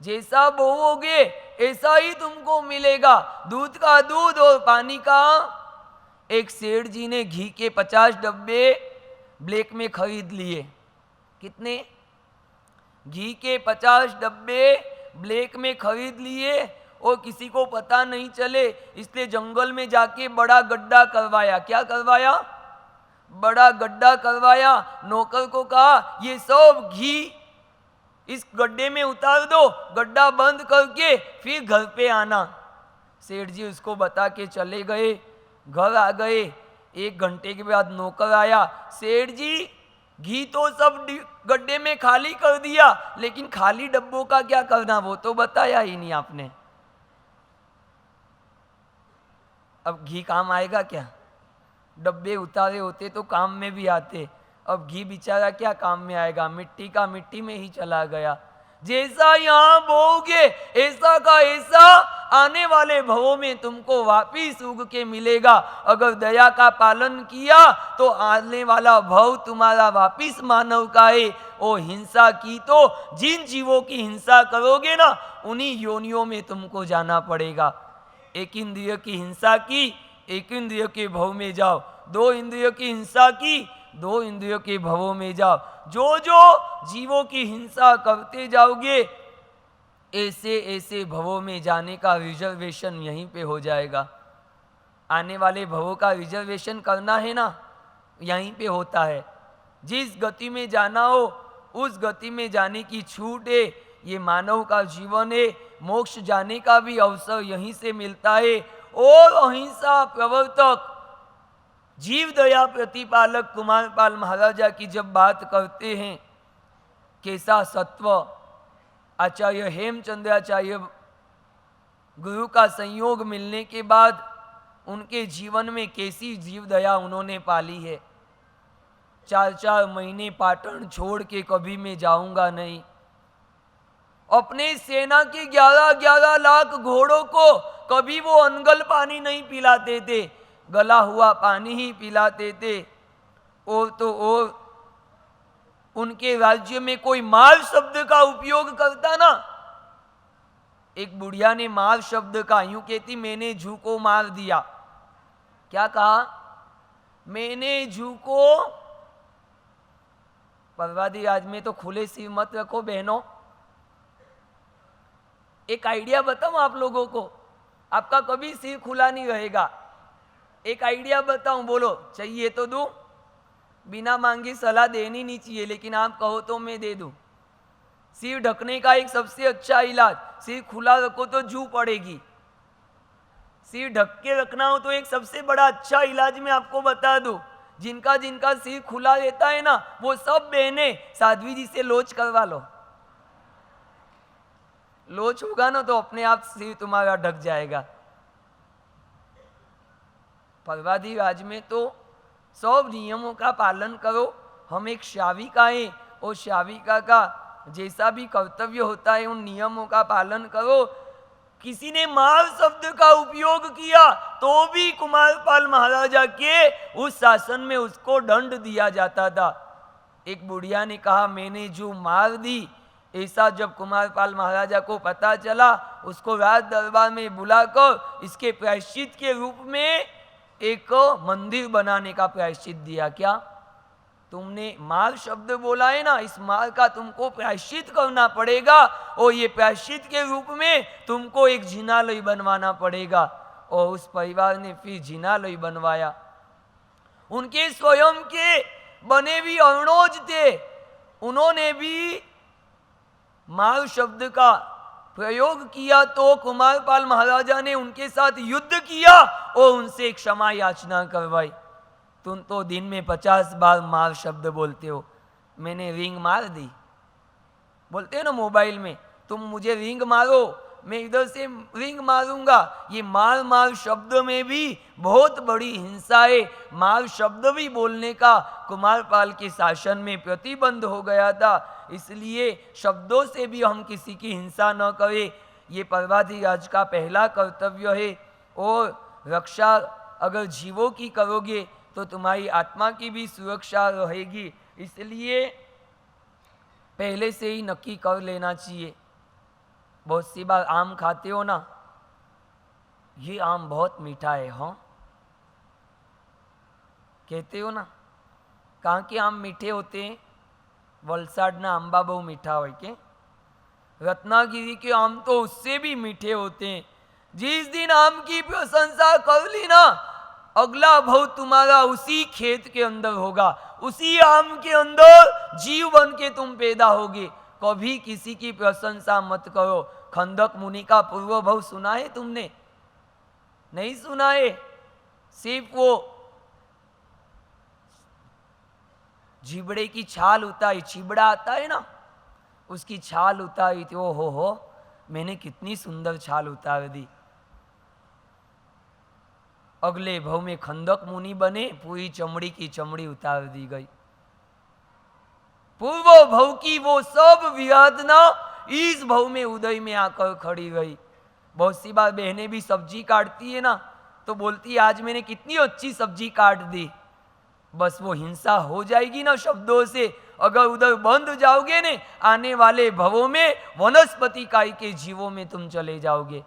जैसा बोओगे ऐसा ही तुमको मिलेगा। दूध का दूध और पानी का। एक सेठ जी ने घी के 50 डब्बे ब्लैक में खरीद लिए। कितने? घी के 50 डब्बे ब्लैक में खरीद लिए और किसी को पता नहीं चले, इसलिए जंगल में जाके बड़ा गड्ढा करवाया। क्या करवाया? बड़ा गड्ढा करवाया। नौकर को कहा ये सब घी इस गड्ढे में उतार दो, गड्ढा बंद करके फिर घर पे आना। सेठ जी उसको बता के चले गए। घर आ गए। 1 घंटे के बाद नौकर आया। सेठ जी घी तो सब गड्ढे में खाली कर दिया लेकिन खाली डब्बों का क्या करना वो तो बताया ही नहीं आपने। अब घी काम आएगा क्या? डब्बे उतारे होते तो काम में भी आते। अब घी बेचारा क्या काम में आएगा? मिट्टी का मिट्टी में ही चला गया। जैसा यहाँ बोओगे ऐसा का ऐसा आने वाले भवों में तुमको वापिस उग के मिलेगा। अगर दया का पालन किया तो आने वाला भव तुम्हारा वापिस मानव का है। और हिंसा की तो जिन जीवों की हिंसा करोगे ना उन्हीं योनियों में तुमको जाना पड़ेगा। 1 इंद्रिय की हिंसा की, 1 इंद्रिय के भव में जाओ। 2 इंद्रियों की हिंसा की, दो इंद्रियों के भवों में जाओ। जो जो जीवों की हिंसा करते जाओगे, ऐसे ऐसे भवों में जाने का रिजर्वेशन यहीं पे हो जाएगा। आने वाले भवों का रिजर्वेशन करना है ना, यहीं पे होता है। जिस गति में जाना हो उस गति में जाने की छूट है। ये मानव का जीवन है, मोक्ष जाने का भी अवसर यहीं से मिलता है। और अहिंसा प्रवर्तक जीव दया प्रतिपालक कुमारपाल महाराजा की जब बात करते हैं, कैसा सत्व आचार्य हेमचंद्राचार्य गुरु का संयोग मिलने के बाद उनके जीवन में कैसी जीव दया उन्होंने पाली है। 4-4 महीने पाटन छोड़ के कभी मैं जाऊंगा नहीं। अपने सेना के 11-11 लाख घोड़ों को कभी वो अनगल पानी नहीं पिलाते थे, गला हुआ पानी ही पिलाते थे। और तो और उनके राज्य में कोई मार शब्द का उपयोग करता ना। एक बुढ़िया ने मार शब्द का यूं कहती, मैंने जू को मार दिया। क्या कहा? मैंने जू को। परवादी आज में तो खुले सिर मत रखो बहनों। एक आइडिया बताऊं आप लोगों को, आपका कभी सिर खुला नहीं रहेगा। एक आइडिया बताऊं, बोलो चाहिए तो दूं? बिना मांगी सलाह देनी नहीं चाहिए, लेकिन आप कहो तो मैं दे दूं। सिर ढकने का एक सबसे अच्छा इलाज, सिर खुला रखो तो जू पड़ेगी। सिर ढक के रखना हो तो एक सबसे बड़ा अच्छा इलाज मैं आपको बता दूं। जिनका जिनका सिर खुला रहता है ना, वो सब बहनें साध्वी जी से लोच करवा लो। लोच होगा ना तो अपने आप सिर तुम्हारा ढक जाएगा। परवादी राज में तो सब नियमों का पालन करो। हम एक श्राविका है और श्राविका का जैसा भी कर्तव्य होता है उन नियमों का पालन करो। किसी ने मार शब्द का उपयोग किया तो भी कुमारपाल महाराजा के उस शासन में उसको दंड दिया जाता था। एक बुढ़िया ने कहा, मैंने जो मार दी। ऐसा जब कुमारपाल महाराजा को पता चला, उसको राज दरबार में बुलाकर इसके प्रायश्चित के रूप में एक मंदिर बनाने का प्रायश्चित दिया। क्या तुमने मार शब्द बोला है ना, इस मार का तुमको प्रायश्चित करना पड़ेगा और ये प्रायश्चित के रूप में तुमको एक जिनालय बनवाना पड़ेगा। और उस परिवार ने फिर जिनालय बनवाया। उनके स्वयं के बने भी अर्णोज थे, उन्होंने भी मार शब्द का प्रयोग किया तो कुमारपाल महाराजा ने उनके साथ युद्ध किया और उनसे क्षमा याचना करवाई। तुम तो दिन में 50 बार मार शब्द बोलते हो, मैंने रिंग मार दी। बोलते हो ना मोबाइल में, तुम मुझे रिंग मारो, मैं इधर से रिंग मारूंगा। ये मार मार शब्द में भी बहुत बड़ी हिंसा है। मार शब्द भी बोलने का कुमारपाल के शासन में प्रतिबंध हो गया था। इसलिए शब्दों से भी हम किसी की हिंसा न करें, ये परवादी राज का पहला कर्तव्य है। और रक्षा अगर जीवों की करोगे तो तुम्हारी आत्मा की भी सुरक्षा रहेगी। इसलिए पहले से ही नक्की कर लेना चाहिए। बहुत सी बार आम खाते हो ना, ये आम बहुत मीठा है, हाँ कहते हो ना। कहाँ के आम मीठे होते हैं? वलसाडना आंबा बहु मीठा हो के, रत्नागिरी के आम तो उससे भी मीठे होते हैं। जिस दिन आम की प्रशंसा कर ली ना, अगला भव तुम्हारा उसी खेत के अंदर होगा, उसी आम के अंदर जीव बन के तुम पैदा होगे। कभी किसी की प्रशंसा मत करो। खंदक मुनि का पूर्व भव सुना है तुमने? नहीं सुना है? सिर्फ वो झिबड़े की छाल उतारी, छिबड़ा आता है ना, उसकी छाल उतारी थी। ओ हो, मैंने कितनी सुंदर छाल उतार दी। अगले भव में खंदक मुनि बने, पूरी चमड़ी की चमड़ी उतार दी गई। पूर्व भव की वो सब विराधना इस भव में उदय में आकर खड़ी रही। बहुत सी बार बहनें भी सब्जी काटती है ना, तो बोलती है आज मैंने कितनी अच्छी सब्जी काट दी। बस वो हिंसा हो जाएगी ना शब्दों से। अगर उधर बंद जाओगे ने, आने वाले भवों में वनस्पति काय के जीवों में तुम चले जाओगे।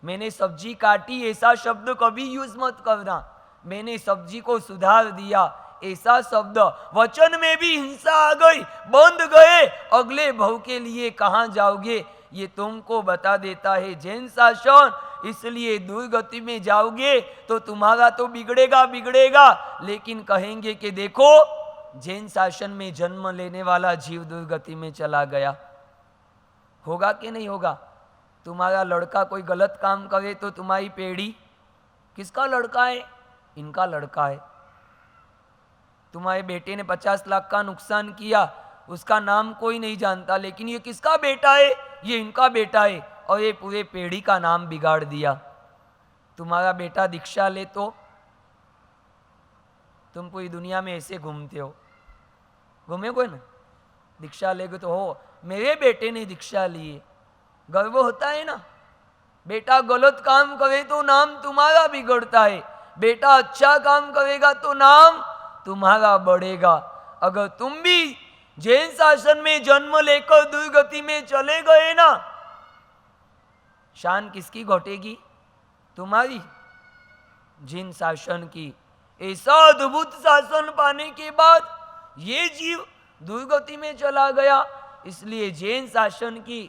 मैंने सब्जी काटी ऐसा शब्द कभी यूज मत करना। मैंने सब्जी को सुधार दिया ऐसा शब्द, वचन में भी हिंसा आ गई, बंध गए, अगले भव के लिए कहां जाओगे, ये तुमको बता देता है जैन शासन। इसलिए दुर्गति में जाओगे तो तुम्हारा तो बिगड़ेगा बिगड़ेगा, लेकिन कहेंगे कि देखो जैन शासन में जन्म लेने वाला जीव दुर्गति में चला गया। होगा कि नहीं होगा? तुम्हारा लड़का कोई गलत काम करे तो तुम्हारी पीढ़ी, किसका लड़का है? इनका लड़का है। तुम्हारे बेटे ने 50 लाख का नुकसान किया, उसका नाम कोई नहीं जानता, लेकिन ये किसका बेटा है? ये इनका बेटा है, और ये पूरे पीढ़ी का नाम बिगाड़ दिया। तुम्हारा बेटा दीक्षा ले तो तुम पूरी दुनिया में ऐसे घूमते हो, घूमे कोई ना? दीक्षा लेगे तो हो, मेरे बेटे ने दीक्षा ली है, गर्व होता है ना। बेटा गलत काम करे तो नाम तुम्हारा बिगड़ता है, बेटा अच्छा काम करेगा तो नाम तुम्हारा बढ़ेगा। अगर तुम भी जैन शासन में जन्म लेकर दुर्गति में चले गए ना, शान किसकी घटेगी? तुम्हारी, जैन शासन की। ऐसा अद्भुत शासन पाने के बाद ये जीव दुर्गति में चला गया, इसलिए जैन शासन की।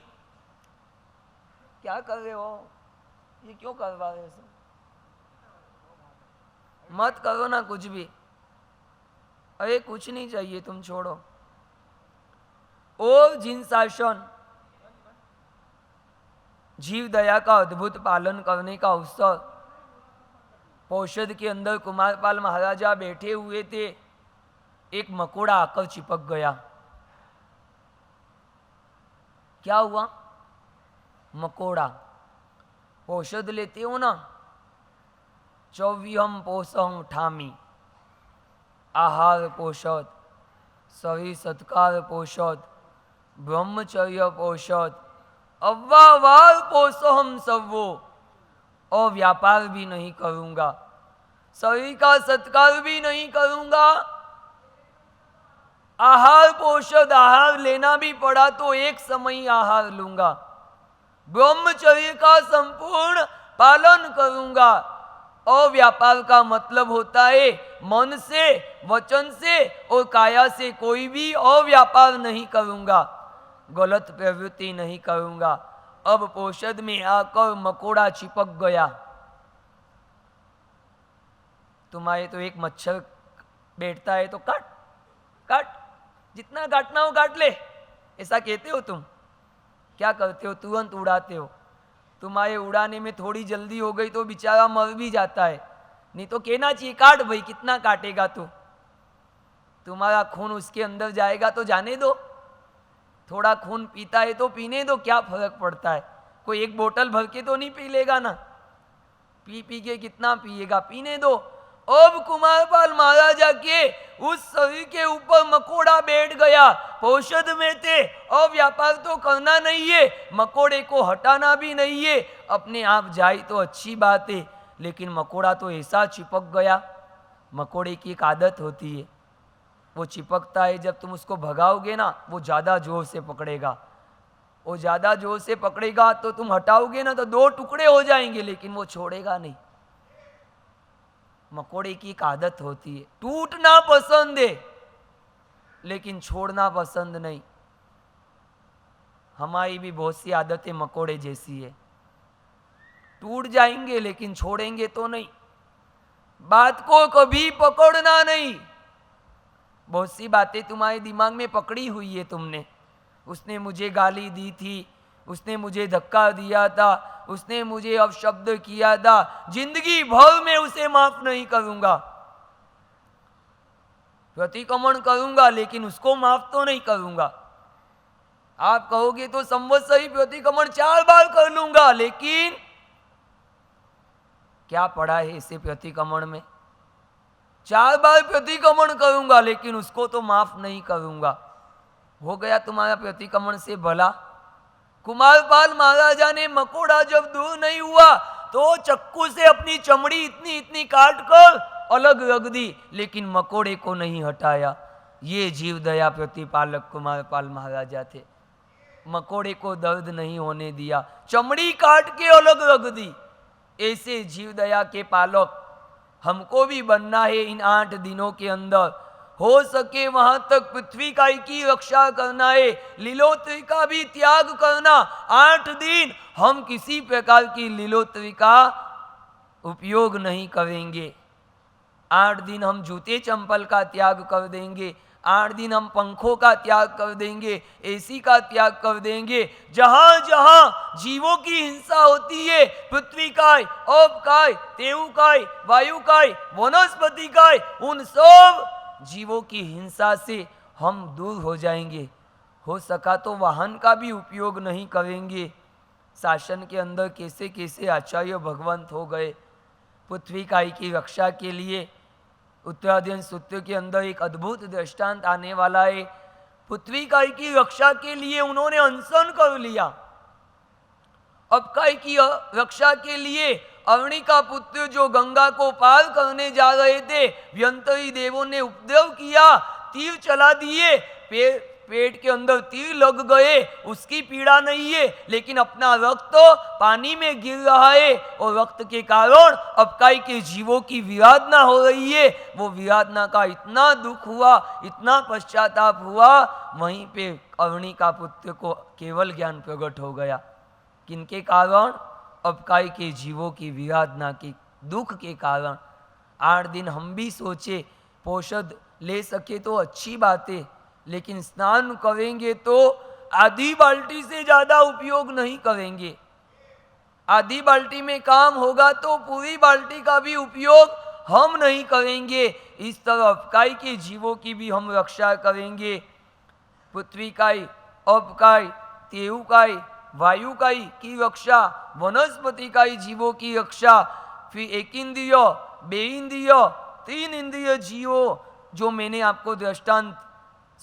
क्या कर रहे हो? ये क्यों करवा रहे हो? मत करो ना कुछ भी, अरे कुछ नहीं चाहिए, तुम छोड़ो। और जिन शासन जीव दया का अद्भुत पालन करने का अवसर, पौषद के अंदर कुमारपाल महाराजा बैठे हुए थे, एक मकोड़ा आकर चिपक गया। क्या हुआ? मकोड़ा। पौषद लेते हो ना, 24 पोषम ठामी, आहार पोषद, शरीर सत्कार पोषद, ब्रह्मचर्य पोषद, अव्वावार पोषम सबो, और व्यापार भी नहीं करूंगा, शरीर का सत्कार भी नहीं करूंगा, आहार पोषद, आहार लेना भी पड़ा तो एक समय ही आहार लूंगा, ब्रह्मचर्य का संपूर्ण पालन करूंगा। और व्यापार का मतलब होता है मन से, वचन से और काया से कोई भी अव्यापार नहीं करूंगा, गलत प्रवृत्ति नहीं करूंगा। अब पौषद में आकर मकोड़ा चिपक गया। तुम्हारे तो एक मच्छर बैठता है तो काट काट, जितना काटना हो काट ले, ऐसा कहते हो तुम? क्या करते हो? तुरंत उड़ाते हो। तुम्हारे उड़ाने में थोड़ी जल्दी हो गई तो बेचारा मर भी जाता है, नहीं तो कहना चाहिए काट भाई, कितना काटेगा तू? तुम्हारा खून उसके अंदर जाएगा तो जाने दो, थोड़ा खून पीता है तो पीने दो, क्या फर्क पड़ता है? कोई एक बोतल भर के तो नहीं पी लेगा ना, पी पी के कितना पिएगा, पीने दो। अब कुमारपाल महाराजा के उस शरीर के ऊपर मकोड़ा बैठ गया। पौषद में थे, और व्यापार तो करना नहीं है, मकोड़े को हटाना भी नहीं है, अपने आप जाए तो अच्छी बात है, लेकिन मकोड़ा तो ऐसा चिपक गया। मकोड़े की एक आदत होती है, वो चिपकता है, जब तुम उसको भगाओगे ना वो ज़्यादा जोर से पकड़ेगा, वो ज़्यादा जोर से पकड़ेगा तो तुम हटाओगे ना तो 2 टुकड़े हो जाएंगे, लेकिन वो छोड़ेगा नहीं। मकोड़े की एक आदत होती है, टूटना पसंद है लेकिन छोड़ना पसंद नहीं। हमारी भी बहुत सी आदतें मकोड़े जैसी है, टूट जाएंगे लेकिन छोड़ेंगे तो नहीं, बात को कभी पकड़ना नहीं। बहुत सी बातें तुम्हारे दिमाग में पकड़ी हुई है तुमने, उसने मुझे गाली दी थी, उसने मुझे धक्का दिया था, उसने मुझे अपशब्द किया था, जिंदगी भर में उसे माफ नहीं करूंगा, प्रतिक्रमण करूंगा लेकिन उसको माफ तो नहीं करूंगा। आप कहोगे तो संवत्सरी प्रतिक्रमण 4 बार कर लूंगा, लेकिन क्या पड़ा है इसे प्रतिक्रमण में? 4 बार प्रतिक्रमण करूंगा लेकिन उसको तो माफ नहीं करूंगा। हो गया तुम्हारा प्रतिक्रमण से भला। कुमारपाल महाराजा ने मकोड़ा जब दूर नहीं हुआ तो चक्कू से अपनी चमड़ी इतनी इतनी काट कर अलग रख दी, लेकिन मकोड़े को नहीं हटाया। ये जीव दया प्रतिपालक कुमारपाल महाराजा थे, मकोड़े को दर्द नहीं होने दिया, चमड़ी काट के अलग रख दी। ऐसे जीव दया के पालक हमको भी बनना है इन 8 दिनों के अंदर। हो सके वहां तक पृथ्वी काय की रक्षा करना है, लीलोत्री का भी त्याग करना। 8 दिन हम किसी प्रकार की लीलोत्री का उपयोग नहीं करेंगे। 8 दिन हम जूते चंपल का त्याग कर देंगे। 8 दिन हम पंखों का त्याग कर देंगे, एसी का त्याग कर देंगे। जहां जहां जीवों की हिंसा होती है, पृथ्वी काय, अब काय, तेऊ काय, वायु काय, वनस्पति काय, उन सब जीवों की हिंसा से हम दूर हो जाएंगे। हो सका तो वाहन का भी उपयोग नहीं करेंगे। शासन के अंदर कैसे कैसे आचार्य भगवंत हो गए पृथ्वी काय की रक्षा के लिए। उत्तराध्ययन सूत्र के अंदर एक अद्भुत दृष्टांत आने वाला है। पृथ्वी काय की रक्षा के लिए उन्होंने अनशन कर लिया। अब काय की रक्षा के लिए अवनी का पुत्र जो गंगा को पार करने जा रहे थे, व्यंतरी देवों ने उपद्रव किया, तीर चला दिए, पेट के अंदर तीर लग गए, उसकी पीड़ा नहीं है, लेकिन अपना रक्त तो पानी में गिर रहा है और रक्त के कारण अब काय के जीवों की विराधना हो रही है। वो विराधना का इतना दुख हुआ, इतना पश्चाताप हुआ, वहीं पे अवनी का पुत्र को केवल ज्ञान प्रकट हो गया। किनके कारण? अब काय के जीवों की विराधना के दुख के कारण। 8 दिन हम भी सोचे पोषद ले सके तो अच्छी बात है, लेकिन स्नान करेंगे तो आधी बाल्टी से ज्यादा उपयोग नहीं करेंगे। आधी बाल्टी में काम होगा तो पूरी बाल्टी का भी उपयोग हम नहीं करेंगे। इस तरफ काय के जीवों की भी हम रक्षा करेंगे। पृथ्वी काय, अब काय, तेऊ काय, वायु काय की रक्षा, वनस्पति काय जीवों की रक्षा, फिर 1 इंद्रिय, 2 इंद्रिय, 3 इंद्रिय जीवों जो मैंने आपको दृष्टांत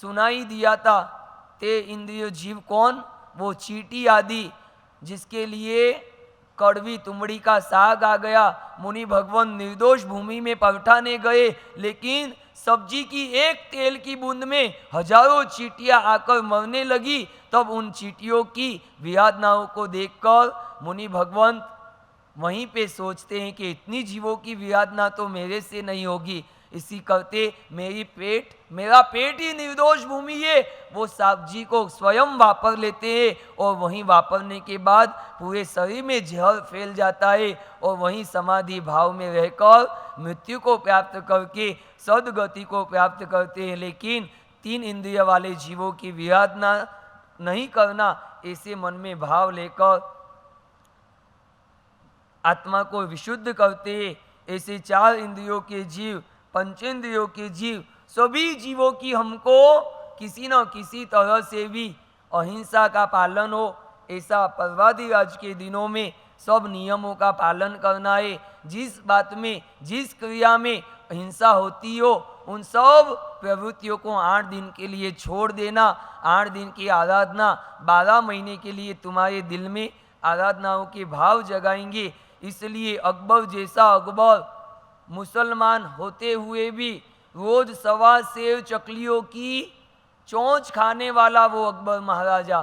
सुनाई दिया था। ते इंद्रिय जीव कौन? वो चींटी आदि जिसके लिए कड़वी तुमड़ी का साग आ गया। मुनि भगवान निर्दोष भूमि में पलटाने गए, लेकिन सब्जी की एक तेल की बूंद में हजारों चींटियां आकर मरने लगी। तब उन चींटियों की विराधनाओं को देखकर मुनि भगवंत वहीं पे सोचते हैं कि इतनी जीवों की विराधना तो मेरे से नहीं होगी। इसी करते मेरा पेट ही निर्दोष भूमि है। वो सब्जी को स्वयं वापर लेते हैं और वहीं वापरने के बाद पूरे शरीर में जहर फैल जाता है और वहीं समाधि भाव में रहकर मृत्यु को प्राप्त करके सदगति को प्राप्त करते हैं। लेकिन 3 इंद्रिय वाले जीवों की विराधना नहीं करना, ऐसे मन में भाव लेकर आत्मा को विशुद्ध करते हैं। ऐसे 4 इंद्रियों के जीव, पंचेंद्रियों के जीव, सभी जीवों की हमको किसी न किसी तरह से भी अहिंसा का पालन हो, ऐसा पर्वाधिराज के दिनों में सब नियमों का पालन करना है। जिस बात में, जिस क्रिया में हिंसा होती हो, उन सब प्रवृत्तियों को 8 दिन के लिए छोड़ देना। 8 दिन की आराधना 12 महीने के लिए तुम्हारे दिल में आराधनाओं के भाव जगाएंगे। इसलिए अकबर जैसा अकबर मुसलमान होते हुए भी रोज 1.25 सेर चकलियों की चोंच खाने वाला वो अकबर महाराजा,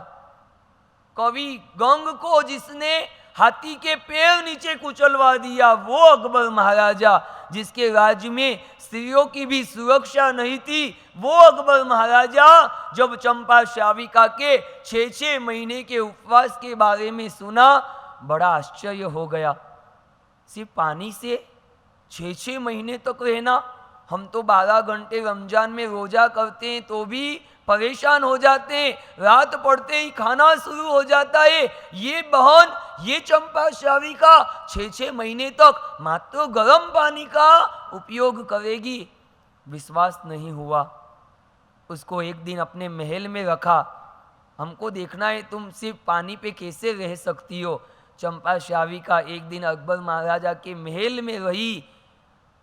कवि गंग को जिसने हाथी के पैर नीचे कुचलवा दिया, वो अकबर महाराजा, जिसके राज्य में स्त्रियों की भी सुरक्षा नहीं थी, वो अकबर महाराजा जब चंपा श्राविका के 6-6 महीने के उपवास के बारे में सुना, बड़ा आश्चर्य हो गया। सिर्फ पानी से 6-6 महीने तक रहना। हम तो 12 घंटे रमजान में रोजा करते हैं तो भी परेशान हो जाते हैं, रात पड़ते ही खाना शुरू हो जाता है। ये बहन, ये चंपा श्राविका 6-6 महीने तक मात्र गर्म पानी का उपयोग करेगी। विश्वास नहीं हुआ। उसको एक दिन अपने महल में रखा। हमको देखना है तुम सिर्फ पानी पे कैसे रह सकती हो। चंपा श्राविका एक दिन अकबर महाराजा के महल में रही,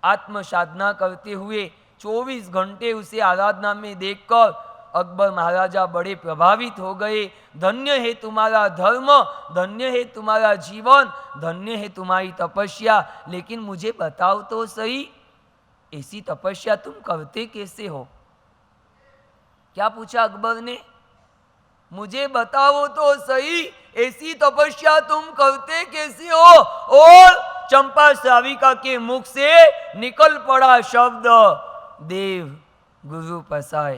आत्म साधना करते हुए 24 घंटे उसे आराधना में देखकर अकबर महाराजा बड़े प्रभावित हो गए। धन्य है तुम्हारा धर्म, धन्य है तुम्हारा जीवन, धन्य है तुम्हारी तपस्या, लेकिन मुझे बताओ तो सही, ऐसी तपस्या तुम करते कैसे हो? क्या पूछा अकबर ने? मुझे बताओ तो सही, ऐसी तपस्या तुम करते कैसे हो? और चंपा श्राविका के मुख से निकल पड़ा शब्द, देव गुरु पसाए।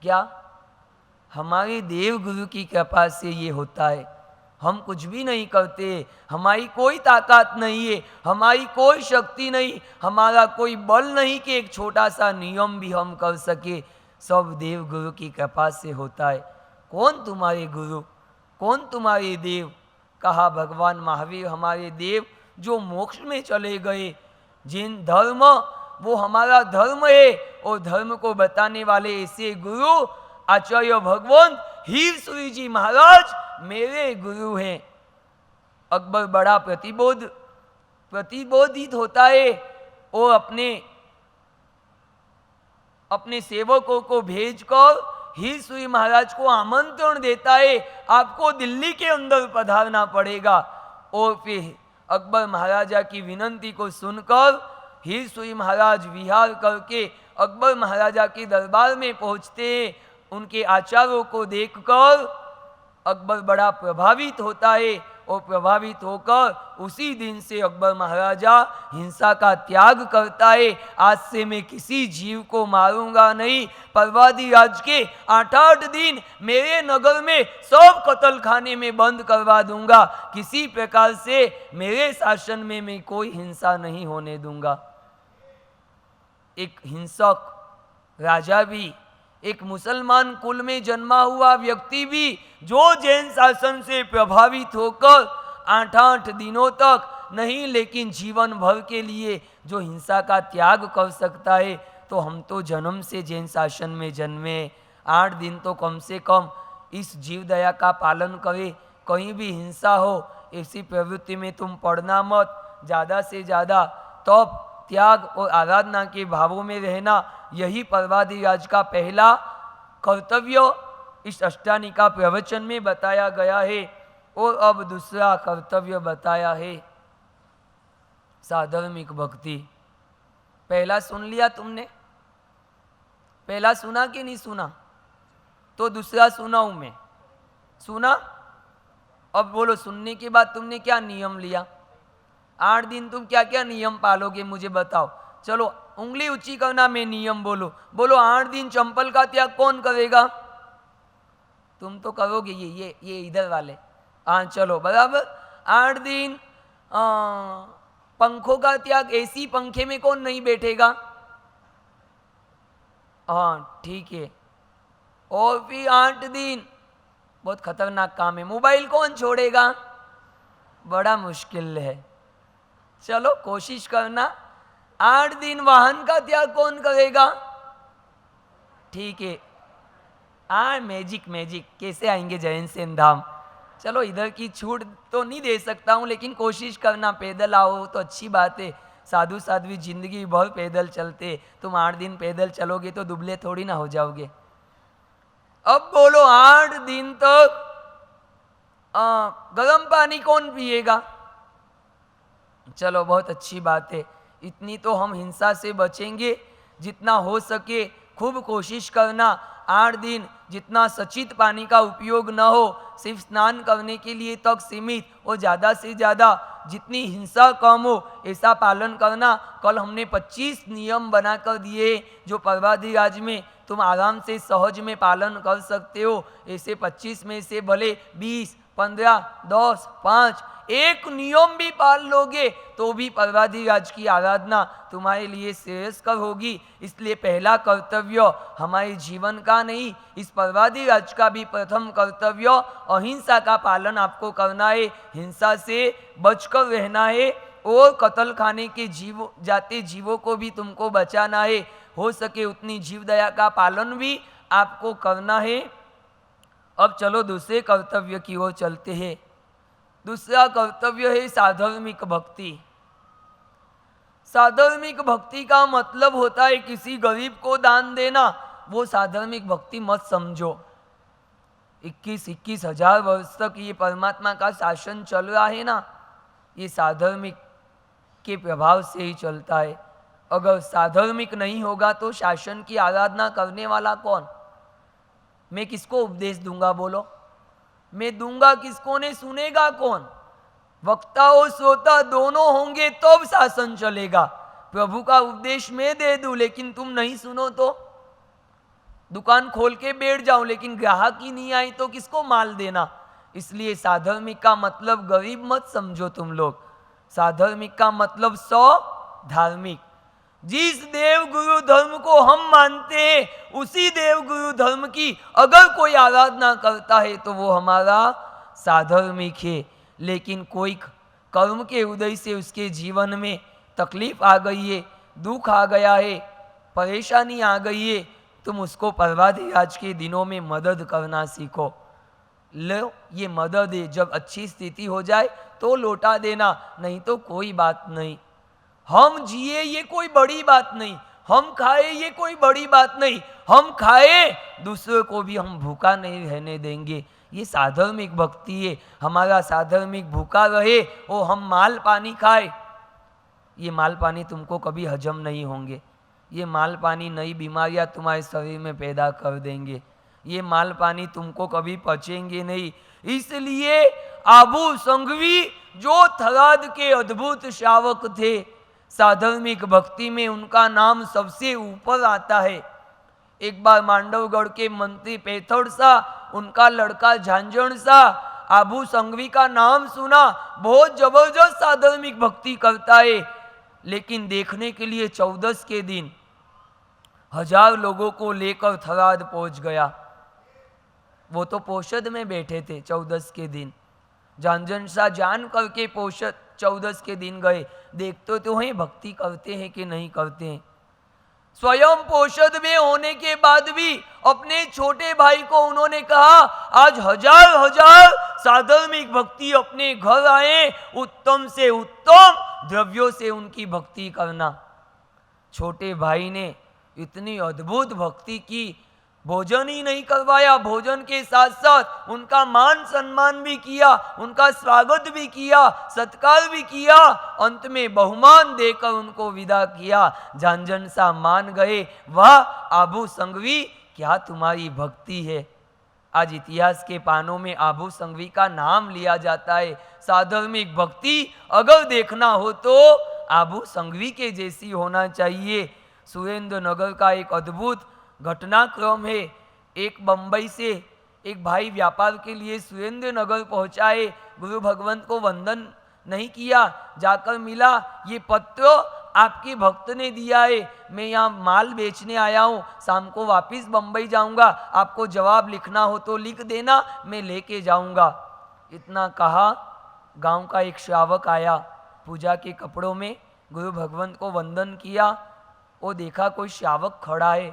क्या हमारे देव गुरु की कृपा से ये होता है? हम कुछ भी नहीं करते, हमारी कोई ताकत नहीं है, हमारी कोई शक्ति नहीं, हमारा कोई बल नहीं कि एक छोटा सा नियम भी हम कर सके। सब देव गुरु की कृपा से होता है। कौन तुम्हारे गुरु, कौन तुम्हारे देव? कहा भगवान महावीर हमारे देव जो मोक्ष में चले गए। जिन धर्म वो हमारा धर्म है, और धर्म को बताने वाले ऐसे गुरु आचार्य भगवान हीर सूरी जी महाराज मेरे गुरु हैं। अकबर बड़ा प्रतिबोधित होता है और अपने सेवकों को भेजकर हीर सूरी महाराज को आमंत्रण देता है, आपको दिल्ली के अंदर पधारना पड़ेगा। और फिर अकबर महाराजा की विनंती को सुनकर हीर सूरी महाराज विहार करके अकबर महाराजा के दरबार में पहुंचते हैं। उनके आचारों को देखकर अकबर बड़ा प्रभावित होता है, और प्रभावित होकर उसी दिन से अकबर महाराजा हिंसा का त्याग करता है। आज से मैं किसी जीव को मारूंगा नहीं, परवादी राज के 8-8 दिन मेरे नगर में सब कत्ल खाने में बंद करवा दूंगा। किसी प्रकार से मेरे शासन में मैं कोई हिंसा नहीं होने दूंगा। एक हिंसक राजा भी, एक मुसलमान कुल में जन्मा हुआ व्यक्ति भी, जो जैन शासन से प्रभावित होकर 8-8 दिनों तक नहीं लेकिन जीवन भर के लिए जो हिंसा का त्याग कर सकता है, तो हम तो जन्म से जैन शासन में जन्मे। 8 दिन तो कम से कम इस जीव दया का पालन करें। कहीं भी हिंसा हो ऐसी प्रवृत्ति में तुम पड़ना मत। ज़्यादा से ज़्यादा तप, त्याग और आराधना के भावों में रहना, यही परवादी राज का पहला कर्तव्य इस अष्टानिका प्रवचन में बताया गया है। और अब दूसरा कर्तव्य बताया है साधर्मिक भक्ति। पहला सुन लिया तुमने? पहला सुना कि नहीं सुना? तो दूसरा सुनाऊं मैं? सुना? अब बोलो, सुनने के बाद तुमने क्या नियम लिया? 8 दिन तुम क्या क्या नियम पालोगे मुझे बताओ। चलो उंगली ऊंची करना, मैं नियम बोलो 8 दिन चंपल का त्याग कौन करेगा? तुम तो करोगे, ये इधर वाले। हाँ चलो बराबर। 8 दिन पंखों का त्याग, एसी पंखे में कौन नहीं बैठेगा? हाँ ठीक है। और फिर 8 दिन बहुत खतरनाक काम है, मोबाइल कौन छोड़ेगा? बड़ा मुश्किल है। चलो कोशिश करना। 8 दिन वाहन का त्याग कौन करेगा? ठीक है। मैजिक कैसे आएंगे जैन सेन धाम? चलो इधर की छूट तो नहीं दे सकता हूँ, लेकिन कोशिश करना। पैदल आओ तो अच्छी बात है, साधु साध्वी जिंदगी भर पैदल चलते, तुम 8 दिन पैदल चलोगे तो दुबले थोड़ी ना हो जाओगे। अब बोलो 8 दिन तक गर्म पानी कौन पिएगा? चलो बहुत अच्छी बात है। इतनी तो हम हिंसा से बचेंगे। जितना हो सके खूब कोशिश करना। 8 दिन जितना सचित पानी का उपयोग न हो, सिर्फ स्नान करने के लिए तक सीमित, और ज़्यादा से ज़्यादा जितनी हिंसा कम हो ऐसा पालन करना। कल हमने 25 नियम बना कर दिए जो परवादी राज में तुम आराम से सहज में पालन कर सकते हो। ऐसे 25 में से भले 20, 15, 10, 5 एक नियम भी पाल लोगे तो भी परवादी राज की आराधना तुम्हारे लिए श्रेयस्कर होगी। इसलिए पहला कर्तव्य हमारे जीवन का नहीं, इस परवादी राज का भी प्रथम कर्तव्य अहिंसा का पालन आपको करना है। हिंसा से बचकर रहना है और कत्ल खाने के जाते जीवों को भी तुमको बचाना है। हो सके उतनी जीव दया का पालन भी आपको करना है। अब चलो दूसरे कर्तव्य की ओर चलते हैं। दूसरा कर्तव्य है साधर्मिक भक्ति। साधर्मिक भक्ति का मतलब होता है किसी गरीब को दान देना। वो साधर्मिक भक्ति मत समझो। 21 हजार वर्ष तक ये परमात्मा का शासन चल रहा है ना, ये साधर्मिक के प्रभाव से ही चलता है। अगर साधर्मिक नहीं होगा तो शासन की आराधना करने वाला कौन? मैं किसको उपदेश दूंगा बोलो? मैं दूंगा किसको? ने सुनेगा कौन? वक्ता और श्रोता दोनों होंगे तब शासन चलेगा। प्रभु का उपदेश मैं दे दूं लेकिन तुम नहीं सुनो तो, दुकान खोल के बैठ जाओ लेकिन ग्राहक ही नहीं आई तो किसको माल देना। इसलिए साधर्मिक का मतलब गरीब मत समझो तुम लोग, साधर्मिक का मतलब धार्मिक। जिस देव गुरु धर्म को हम मानते हैं उसी देव गुरु धर्म की अगर कोई आराधना करता है तो वो हमारा साधर्मिक है। लेकिन कोई कर्म के उदय से उसके जीवन में तकलीफ आ गई है, दुख आ गया है, परेशानी आ गई है, तुम उसको परवादी आज के दिनों में मदद करना सीखो। लो ये मदद है, जब अच्छी स्थिति हो जाए तो लौटा देना, नहीं तो कोई बात नहीं। हम जिए ये कोई बड़ी बात नहीं, हम खाए ये कोई बड़ी बात नहीं, हम खाए दूसरों को भी हम भूखा नहीं रहने देंगे। ये साधर्मिक भक्ति है। हमारा साधर्मिक भूखा रहे वो हम माल पानी खाए, ये माल पानी तुमको कभी हजम नहीं होंगे। ये माल पानी नई बीमारियां तुम्हारे शरीर में पैदा कर देंगे, ये माल पानी तुमको कभी पचेंगे नहीं। इसलिए आबू संघवी जो थराद के अद्भुत शावक थे, साधर्मिक भक्ति में उनका नाम सबसे ऊपर आता है। एक बार मांडवगढ़ के मंत्री पेथड़ सा, उनका लड़का झांझण सा आबू संघवी का नाम सुना, बहुत जबरदस्त साधर्मिक भक्ति करता है। लेकिन देखने के लिए 14 के दिन 1000 लोगों को लेकर थराद पहुंच गया। वो तो पोषद में बैठे थे 14 के दिन, झांझण सा जान करके पोषद 14 के दिन गए। देखते तो हैं भक्ति करते हैं कि नहीं करते हैं। स्वयं पोषद में होने के बाद भी अपने छोटे भाई को उन्होंने कहा आज 1000 साधर्मिक भक्ति अपने घर आए, उत्तम से उत्तम द्रव्यों से उनकी भक्ति करना। छोटे भाई ने इतनी अद्भुत भक्ति की, भोजन ही नहीं करवाया, भोजन के साथ साथ उनका मान सम्मान भी किया, उनका स्वागत भी किया, सत्कार भी किया, अंत में बहुमान देकर उनको विदा किया। झांझण सा मान गए, वाह आबू संघवी क्या तुम्हारी भक्ति है। आज इतिहास के पानों में आबू संघवी का नाम लिया जाता है। साधर्मिक भक्ति अगर देखना हो तो आबू संघवी के जैसी होना चाहिए। सुरेंद्र नगर का एक अद्भुत घटनाक्रम है। एक बंबई से एक भाई व्यापार के लिए सुरेंद्र नगर पहुंचा है, गुरु भगवंत को वंदन नहीं किया, जाकर मिला, ये पत्र आपके भक्त ने दिया है, मैं यहाँ माल बेचने आया हूँ, शाम को वापस बंबई जाऊँगा, आपको जवाब लिखना हो तो लिख देना, मैं लेके जाऊँगा। इतना कहा, गांव का एक श्रावक आया, पूजा के कपड़ों में गुरु भगवंत को वंदन किया। वो देखा कोई श्रावक खड़ा है,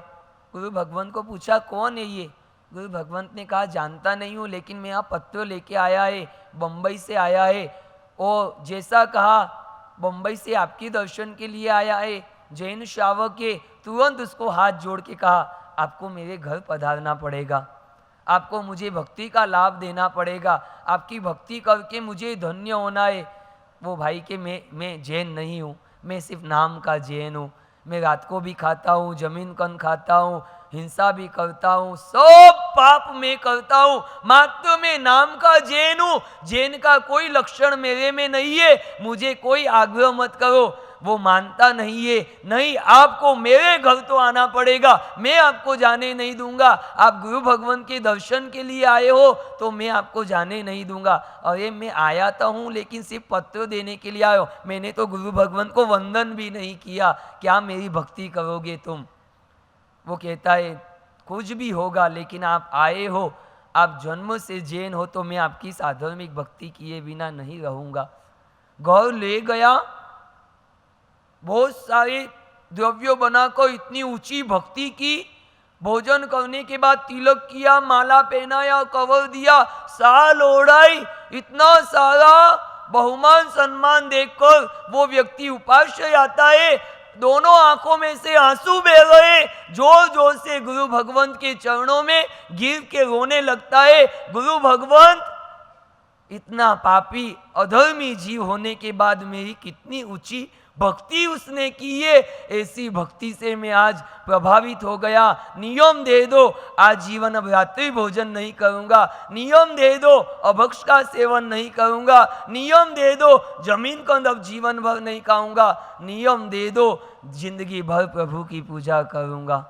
गुरु भगवंत को पूछा कौन है ये। गुरु भगवंत ने कहा जानता नहीं हूँ, लेकिन मैं यहाँ पत्र लेके आया है, बम्बई से आया है। और जैसा कहा बम्बई से आपके दर्शन के लिए आया है, जैन श्रावक है। तुरंत उसको हाथ जोड़ के कहा आपको मेरे घर पधारना पड़ेगा, आपको मुझे भक्ति का लाभ देना पड़ेगा, आपकी भक्ति करके मुझे धन्य होना है। वो भाई के मैं जैन नहीं हूँ, मैं सिर्फ नाम का जैन हूँ, मैं रात को भी खाता हूँ, जमीन कन खाता हूँ, हिंसा भी करता हूँ, सब पाप मैं करता हूँ, मात्र मैं नाम का जैन हूँ, जैन का कोई लक्षण मेरे में नहीं है, मुझे कोई आग्रह मत करो। वो मानता नहीं है, नहीं आपको मेरे घर तो आना पड़ेगा, मैं आपको जाने नहीं दूंगा। आप गुरु भगवान के दर्शन के लिए आए हो तो मैं आपको जाने नहीं दूंगा। अरे मैं आया तो हूँ लेकिन सिर्फ पत्र देने के लिए आयो, मैंने तो गुरु भगवान को वंदन भी नहीं किया, क्या मेरी भक्ति करोगे तुम। वो कहता है कुछ भी होगा, लेकिन आप आए हो, आप जन्म से जैन हो, तो मैं आपकी साधर्मिक भक्ति किए बिना नहीं रहूँगा। घर ले गया, बहुत सारे द्रव्यों बनाकर इतनी ऊंची भक्ति की, भोजन करने के बाद तिलक किया, माला पहनाया, कवर दिया, साल ओढ़ाई, इतना सारा बहुमान सम्मान देखकर वो व्यक्ति उपास्य आता है, दोनों आंखों में से आंसू बह रहे, जोर जोर से गुरु भगवंत के चरणों में गिर के रोने लगता है। गुरु भगवंत, इतना पापी अधर्मी जीव होने के बाद मेरी कितनी ऊंची भक्ति उसने की है, ऐसी भक्ति से मैं आज प्रभावित हो गया। नियम दे दो, आज जीवन अब रात्रि भोजन नहीं करूंगा, नियम दे दो अभक्ष का सेवन नहीं करूंगा, नियम दे दो जमीन कंद अब जीवन भर नहीं खाऊंगा, नियम दे दो जिंदगी भर प्रभु की पूजा करूंगा।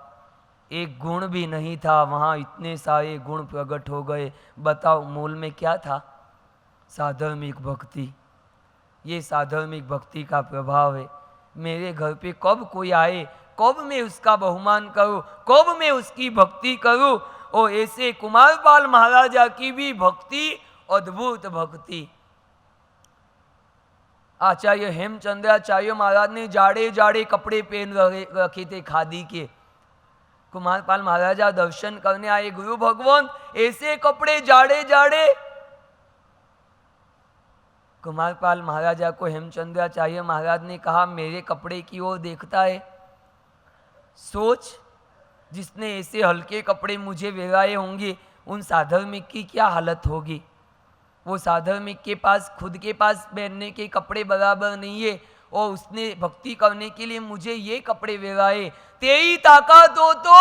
एक गुण भी नहीं था, वहाँ इतने सारे गुण प्रकट हो गए। बताओ मूल में क्या था? साधर्मिक भक्ति। ये साधर्मिक भक्ति का प्रभाव है। मेरे घर पे कब कोई आए, कब मैं उसका बहुमान करूं, कब मैं उसकी भक्ति करूं। और ऐसे कुमारपाल महाराजा की भी भक्ति अद्भुत भक्ति। आचार्य हेमचंद्राचार्य महाराज ने जाड़े जाड़े कपड़े पहन रखे थे खादी के। कुमारपाल महाराजा दर्शन करने आए, गुरु भगवान ऐसे कपड़े जाड़े जाड़े। कुमारपाल महाराजा को हेमचंद्राचार्य महाराज ने कहा, मेरे कपड़े की ओर देखता है? सोच, जिसने ऐसे हल्के कपड़े मुझे वेराए होंगे, उन साधर्मिक की क्या हालत होगी। वो साधर्मिक के पास खुद के पास पहनने के कपड़े बराबर नहीं है, और उसने भक्ति करने के लिए मुझे ये कपड़े वेराए। तेरी ताकत हो तो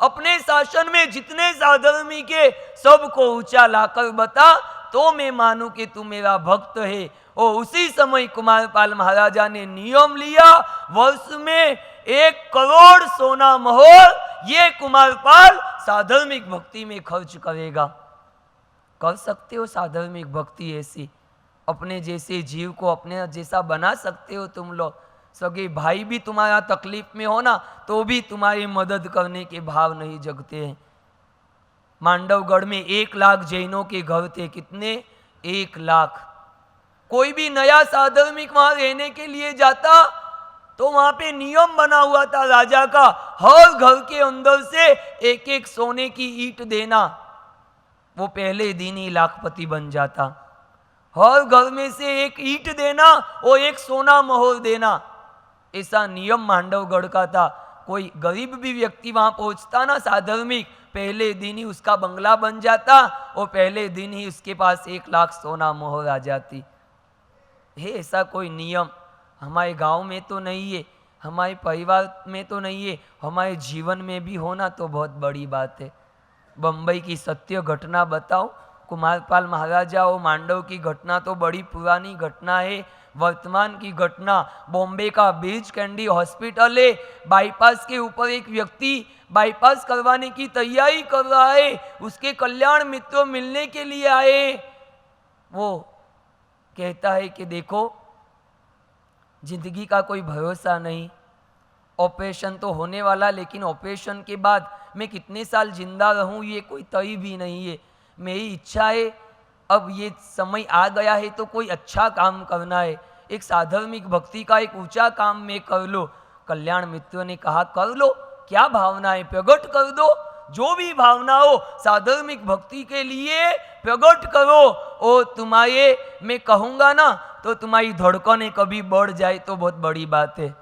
अपने शासन में जितने साधर्मिक है सबको ऊंचा लाकर बता, तो मैं मानूं कि तू मेरा भक्त है। और उसी समय कुमारपाल महाराजा ने नियम लिया, वर्ष में 1 करोड़ सोना मोहर ये कुमारपाल साधर्मिक भक्ति में खर्च करेगा। कर सकते हो साधर्मिक भक्ति ऐसी? अपने जैसे जीव को अपने जैसा बना सकते हो तुम लोग? सगे भाई भी तुम्हारा तकलीफ में हो ना, तो भी तुम्हारी मदद करने के भाव नहीं जगते हैं। मांडवगढ़ में 1 लाख जैनों के घर थे। कितने? 1 लाख। कोई भी नया साधर्मिक वहां रहने के लिए जाता तो वहां पे नियम बना हुआ था राजा का, हर घर के अंदर से 1-1 सोने की ईंट देना। वो पहले दिन ही लाखपति बन जाता। हर घर में से 1 ईंट देना और 1 सोना मोहर देना, ऐसा नियम मांडवगढ़ का था। कोई गरीब भी व्यक्ति वहां पहुंचता ना साधर्मिक, पहले दिन ही उसका बंगला बन जाता और पहले दिन ही उसके पास 1 लाख सोना मोहर आ जाती है। ऐसा कोई नियम हमारे गांव में तो नहीं है, हमारे परिवार में तो नहीं है, हमारे जीवन में भी होना तो बहुत बड़ी बात है। बम्बई की सत्य घटना बताओ, कुमारपाल महाराजा और मांडव की घटना तो बड़ी पुरानी घटना है। वर्तमान की घटना, बॉम्बे का बीच कैंडी हॉस्पिटल है, बाईपास के ऊपर एक व्यक्ति बाईपास करवाने की तैयारी कर रहा है। उसके कल्याण मित्र मिलने के लिए आए। वो कहता है कि देखो, जिंदगी का कोई भरोसा नहीं, ऑपरेशन तो होने वाला, लेकिन ऑपरेशन के बाद मैं कितने साल जिंदा रहूं ये कोई तय भी नहीं है। मेरी इच्छा है, अब ये समय आ गया है तो कोई अच्छा काम करना है, एक साधर्मिक भक्ति का एक ऊंचा काम मैं कर लो। कल्याण मित्र ने कहा, कर लो, क्या भावना है प्रकट कर दो, जो भी भावना हो साधर्मिक भक्ति के लिए प्रकट करो। और तुम्हारे मैं कहूँगा ना तो तुम्हारी धड़कनें कभी बढ़ जाए तो बहुत बड़ी बात है।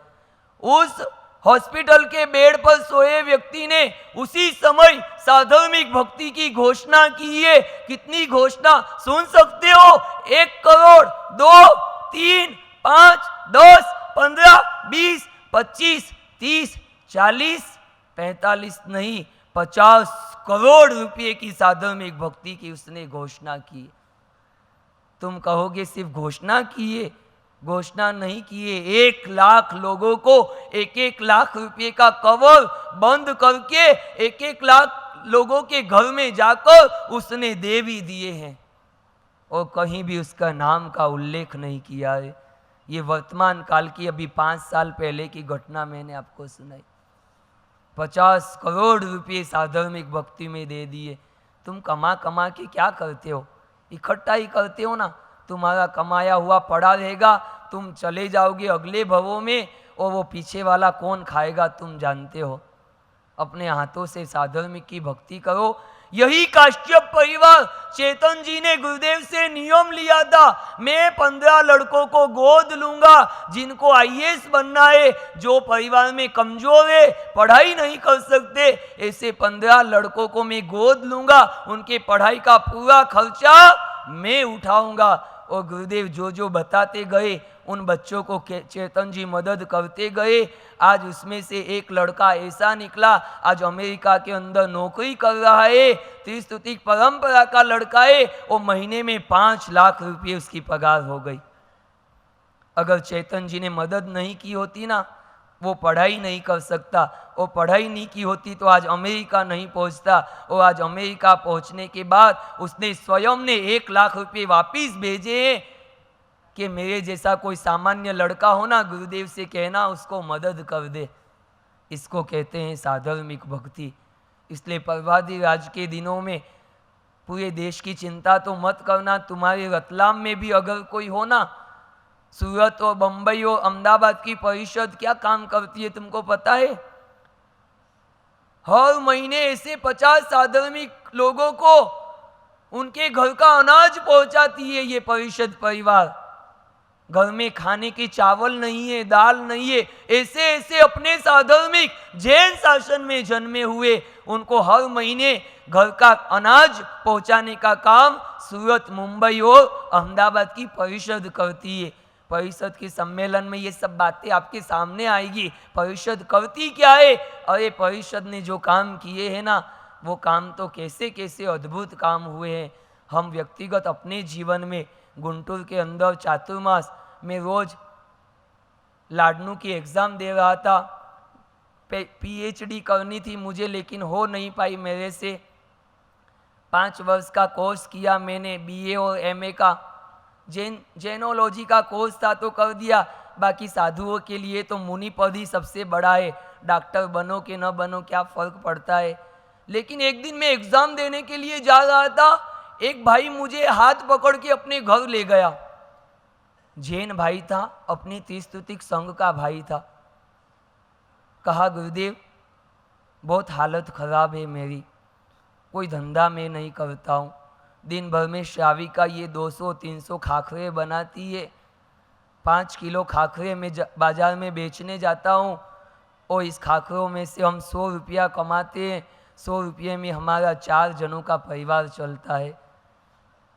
उस हॉस्पिटल के बेड पर सोए व्यक्ति ने उसी समय साधर्मिक भक्ति की घोषणा की है। कितनी घोषणा सुन सकते हो? 1 करोड़, 2, 3, 5, 10, 15, 20, 25, 30, 40, 45 नहीं, 50 करोड़ रुपए की साधर्मिक भक्ति की उसने घोषणा की। तुम कहोगे सिर्फ घोषणा की है? घोषणा नहीं किए, 1 लाख लोगों को 1-1 लाख रुपए का कवर बंद करके 1-1 लाख लोगों के घर में जाकर उसने दे भी दिए हैं, और कहीं भी उसका नाम का उल्लेख नहीं किया है। ये वर्तमान काल की अभी 5 साल पहले की घटना मैंने आपको सुनाई। 50 करोड़ रुपए साधर्मिक भक्ति में दे दिए। तुम कमा कमा के क्या करते हो? इकट्ठा ही करते हो ना, तुम्हारा कमाया हुआ पड़ा रहेगा, तुम चले जाओगे अगले भवों में, और वो पीछे वाला कौन खाएगा तुम जानते हो। अपने हाथों से साधर्मिक की भक्ति करो। यही काश्यप परिवार चेतन जी ने गुरुदेव से नियम लिया था, मैं 15 लड़कों को गोद लूंगा जिनको IAS बनना है, जो परिवार में कमजोर है, पढ़ाई नहीं कर सकते, ऐसे 15 लड़कों को मैं गोद लूंगा, उनके पढ़ाई का पूरा खर्चा मैं उठाऊंगा। और गुरुदेव जो जो बताते गए उन बच्चों को चेतन जी मदद करते गए। आज उसमें से एक लड़का ऐसा निकला, आज अमेरिका के अंदर नौकरी कर रहा है, त्रिस्तुतिक परंपरा का लड़का है, और महीने में 5 लाख रुपये उसकी पगार हो गई। अगर चेतन जी ने मदद नहीं की होती ना, वो पढ़ाई नहीं कर सकता, वो पढ़ाई नहीं की होती तो आज अमेरिका नहीं पहुंचता, और आज अमेरिका पहुंचने के बाद उसने स्वयं ने 1 लाख रुपये वापिस भेजे कि मेरे जैसा कोई सामान्य लड़का हो ना, गुरुदेव से कहना उसको मदद कर दे। इसको कहते हैं साधर्मिक भक्ति। इसलिए प्रभादी राज के दिनों में पूरे देश की चिंता तो मत करना, तुम्हारे रतलाम में भी अगर कोई हो ना, सूरत और बंबई और अहमदाबाद की परिषद क्या काम करती है तुमको पता है? हर महीने ऐसे 50 साधर्मिक लोगों को उनके घर का अनाज पहुंचाती है ये परिषद परिवार। घर में खाने के चावल नहीं है, दाल नहीं है, ऐसे ऐसे अपने साधर्मिक जैन शासन में जन्मे हुए उनको हर महीने घर का अनाज पहुंचाने का काम सूरत, मुंबई और अहमदाबाद की परिषद करती है। परिषद के सम्मेलन में ये सब बातें आपके सामने आएगी। परिषद करती क्या है? अरे परिषद ने जो काम किए हैं ना, वो काम तो कैसे कैसे अद्भुत काम हुए हैं। हम व्यक्तिगत अपने जीवन में गुंटूर के अंदर चातुर्मास में रोज लाडनू की एग्ज़ाम दे रहा था। पीएचडी करनी थी मुझे, लेकिन हो नहीं पाई मेरे से। 5 वर्ष का कोर्स किया मैंने, बीए और एमए का। जैनोलॉजी का कोर्स था तो कर दिया। बाकी साधुओं के लिए तो मुनि पद ही सबसे बड़ा है। डॉक्टर बनो कि न बनो क्या फ़र्क पड़ता है। लेकिन एक दिन मैं एग्ज़ाम देने के लिए जा रहा था, एक भाई मुझे हाथ पकड़ के अपने घर ले गया। जैन भाई था, अपनी त्रिस्तुतिक संघ का भाई था। कहा गुरुदेव बहुत हालत ख़राब है मेरी, कोई धंधा मैं नहीं करता हूँ। दिन भर में श्राविका ये 200-300 खाखरे बनाती है। 5 किलो खाखरे में बाज़ार में बेचने जाता हूँ, और इस खाखरों में से हम 100 रुपया कमाते हैं। 100 रुपये में हमारा 4 जनों का परिवार चलता है।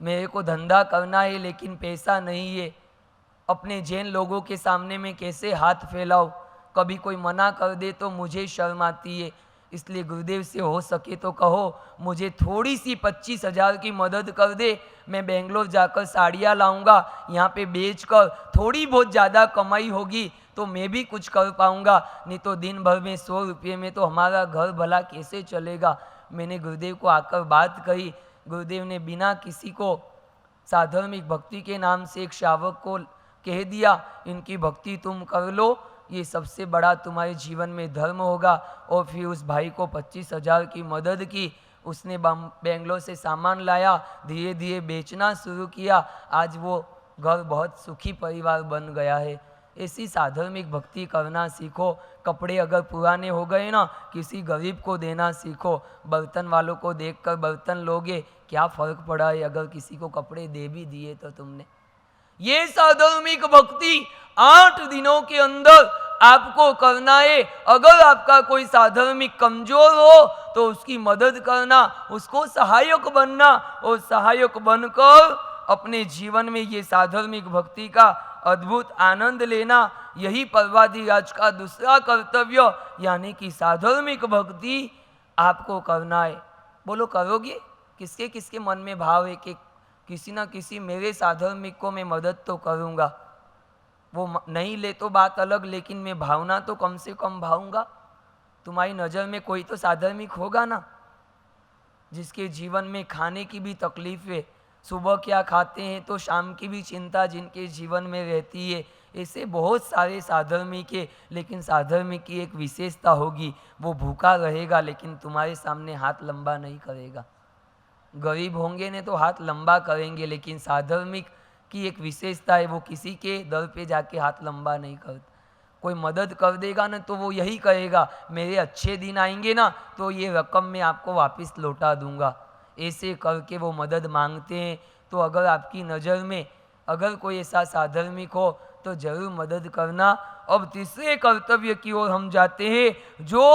मेरे को धंधा करना है लेकिन पैसा नहीं है। अपने जैन लोगों के सामने में कैसे हाथ फैलाऊं? कभी कोई मना कर दे तो मुझे शर्म आती है। इसलिए गुरुदेव से हो सके तो कहो मुझे थोड़ी सी 25,000 की मदद कर दे। मैं बेंगलोर जाकर साड़ियाँ लाऊंगा, यहाँ पे बेचकर थोड़ी बहुत ज़्यादा कमाई होगी तो मैं भी कुछ कर पाऊंगा। नहीं तो दिन भर में 100 रुपये में तो हमारा घर भला कैसे चलेगा। मैंने गुरुदेव को आकर बात कही। गुरुदेव ने बिना किसी को साधर्मिक भक्ति के नाम से एक श्रावक को कह दिया, इनकी भक्ति तुम कर लो, ये सबसे बड़ा तुम्हारे जीवन में धर्म होगा। और फिर उस भाई को 25,000 की मदद की। उसने बेंगलोर से सामान लाया, धीरे धीरे बेचना शुरू किया। आज वो घर बहुत सुखी परिवार बन गया है। ऐसी साधर्मिक भक्ति करना सीखो। कपड़े अगर पुराने हो गए ना, किसी गरीब को देना सीखो। बर्तन वालों को देखकर बर्तन लोगे, क्या फ़र्क पड़ा है अगर किसी को कपड़े दे भी दिए तो तुमने। ये साधर्मिक भक्ति 8 दिनों के अंदर आपको करना है। अगर आपका कोई साधर्मिक कमजोर हो तो उसकी मदद करना, उसको सहायक बनना, और सहायक बनकर अपने जीवन में ये साधर्मिक भक्ति का अद्भुत आनंद लेना। यही परवादिराज का दूसरा कर्तव्य, यानी कि साधर्मिक भक्ति आपको करना है। बोलो करोगे? किसके किसके मन में भाव है कि किसी ना किसी मेरे साधर्मिक को मैं मदद तो करूँगा। वो नहीं ले तो बात अलग, लेकिन मैं भावना तो कम से कम भाऊँगा। तुम्हारी नज़र में कोई तो साधर्मिक होगा ना, जिसके जीवन में खाने की भी तकलीफ है, सुबह क्या खाते हैं तो शाम की भी चिंता जिनके जीवन में रहती है। ऐसे बहुत सारे साधर्मिक है, लेकिन साधर्मिक की एक विशेषता होगी, वो भूखा रहेगा लेकिन तुम्हारे सामने हाथ लंबा नहीं करेगा। गरीब होंगे ने तो हाथ लंबा करेंगे, लेकिन साधर्मिक की एक विशेषता है, वो किसी के दर पे जाके हाथ लंबा नहीं करता। कोई मदद कर देगा ना तो वो यही कहेगा मेरे अच्छे दिन आएंगे ना तो ये रकम मैं आपको वापस लौटा दूंगा। ऐसे करके वो मदद मांगते हैं। तो अगर आपकी नज़र में अगर कोई ऐसा साधर्मिक हो तो जरूर मदद करना। अब तीसरे कर्तव्य की ओर हम जाते हैं, जो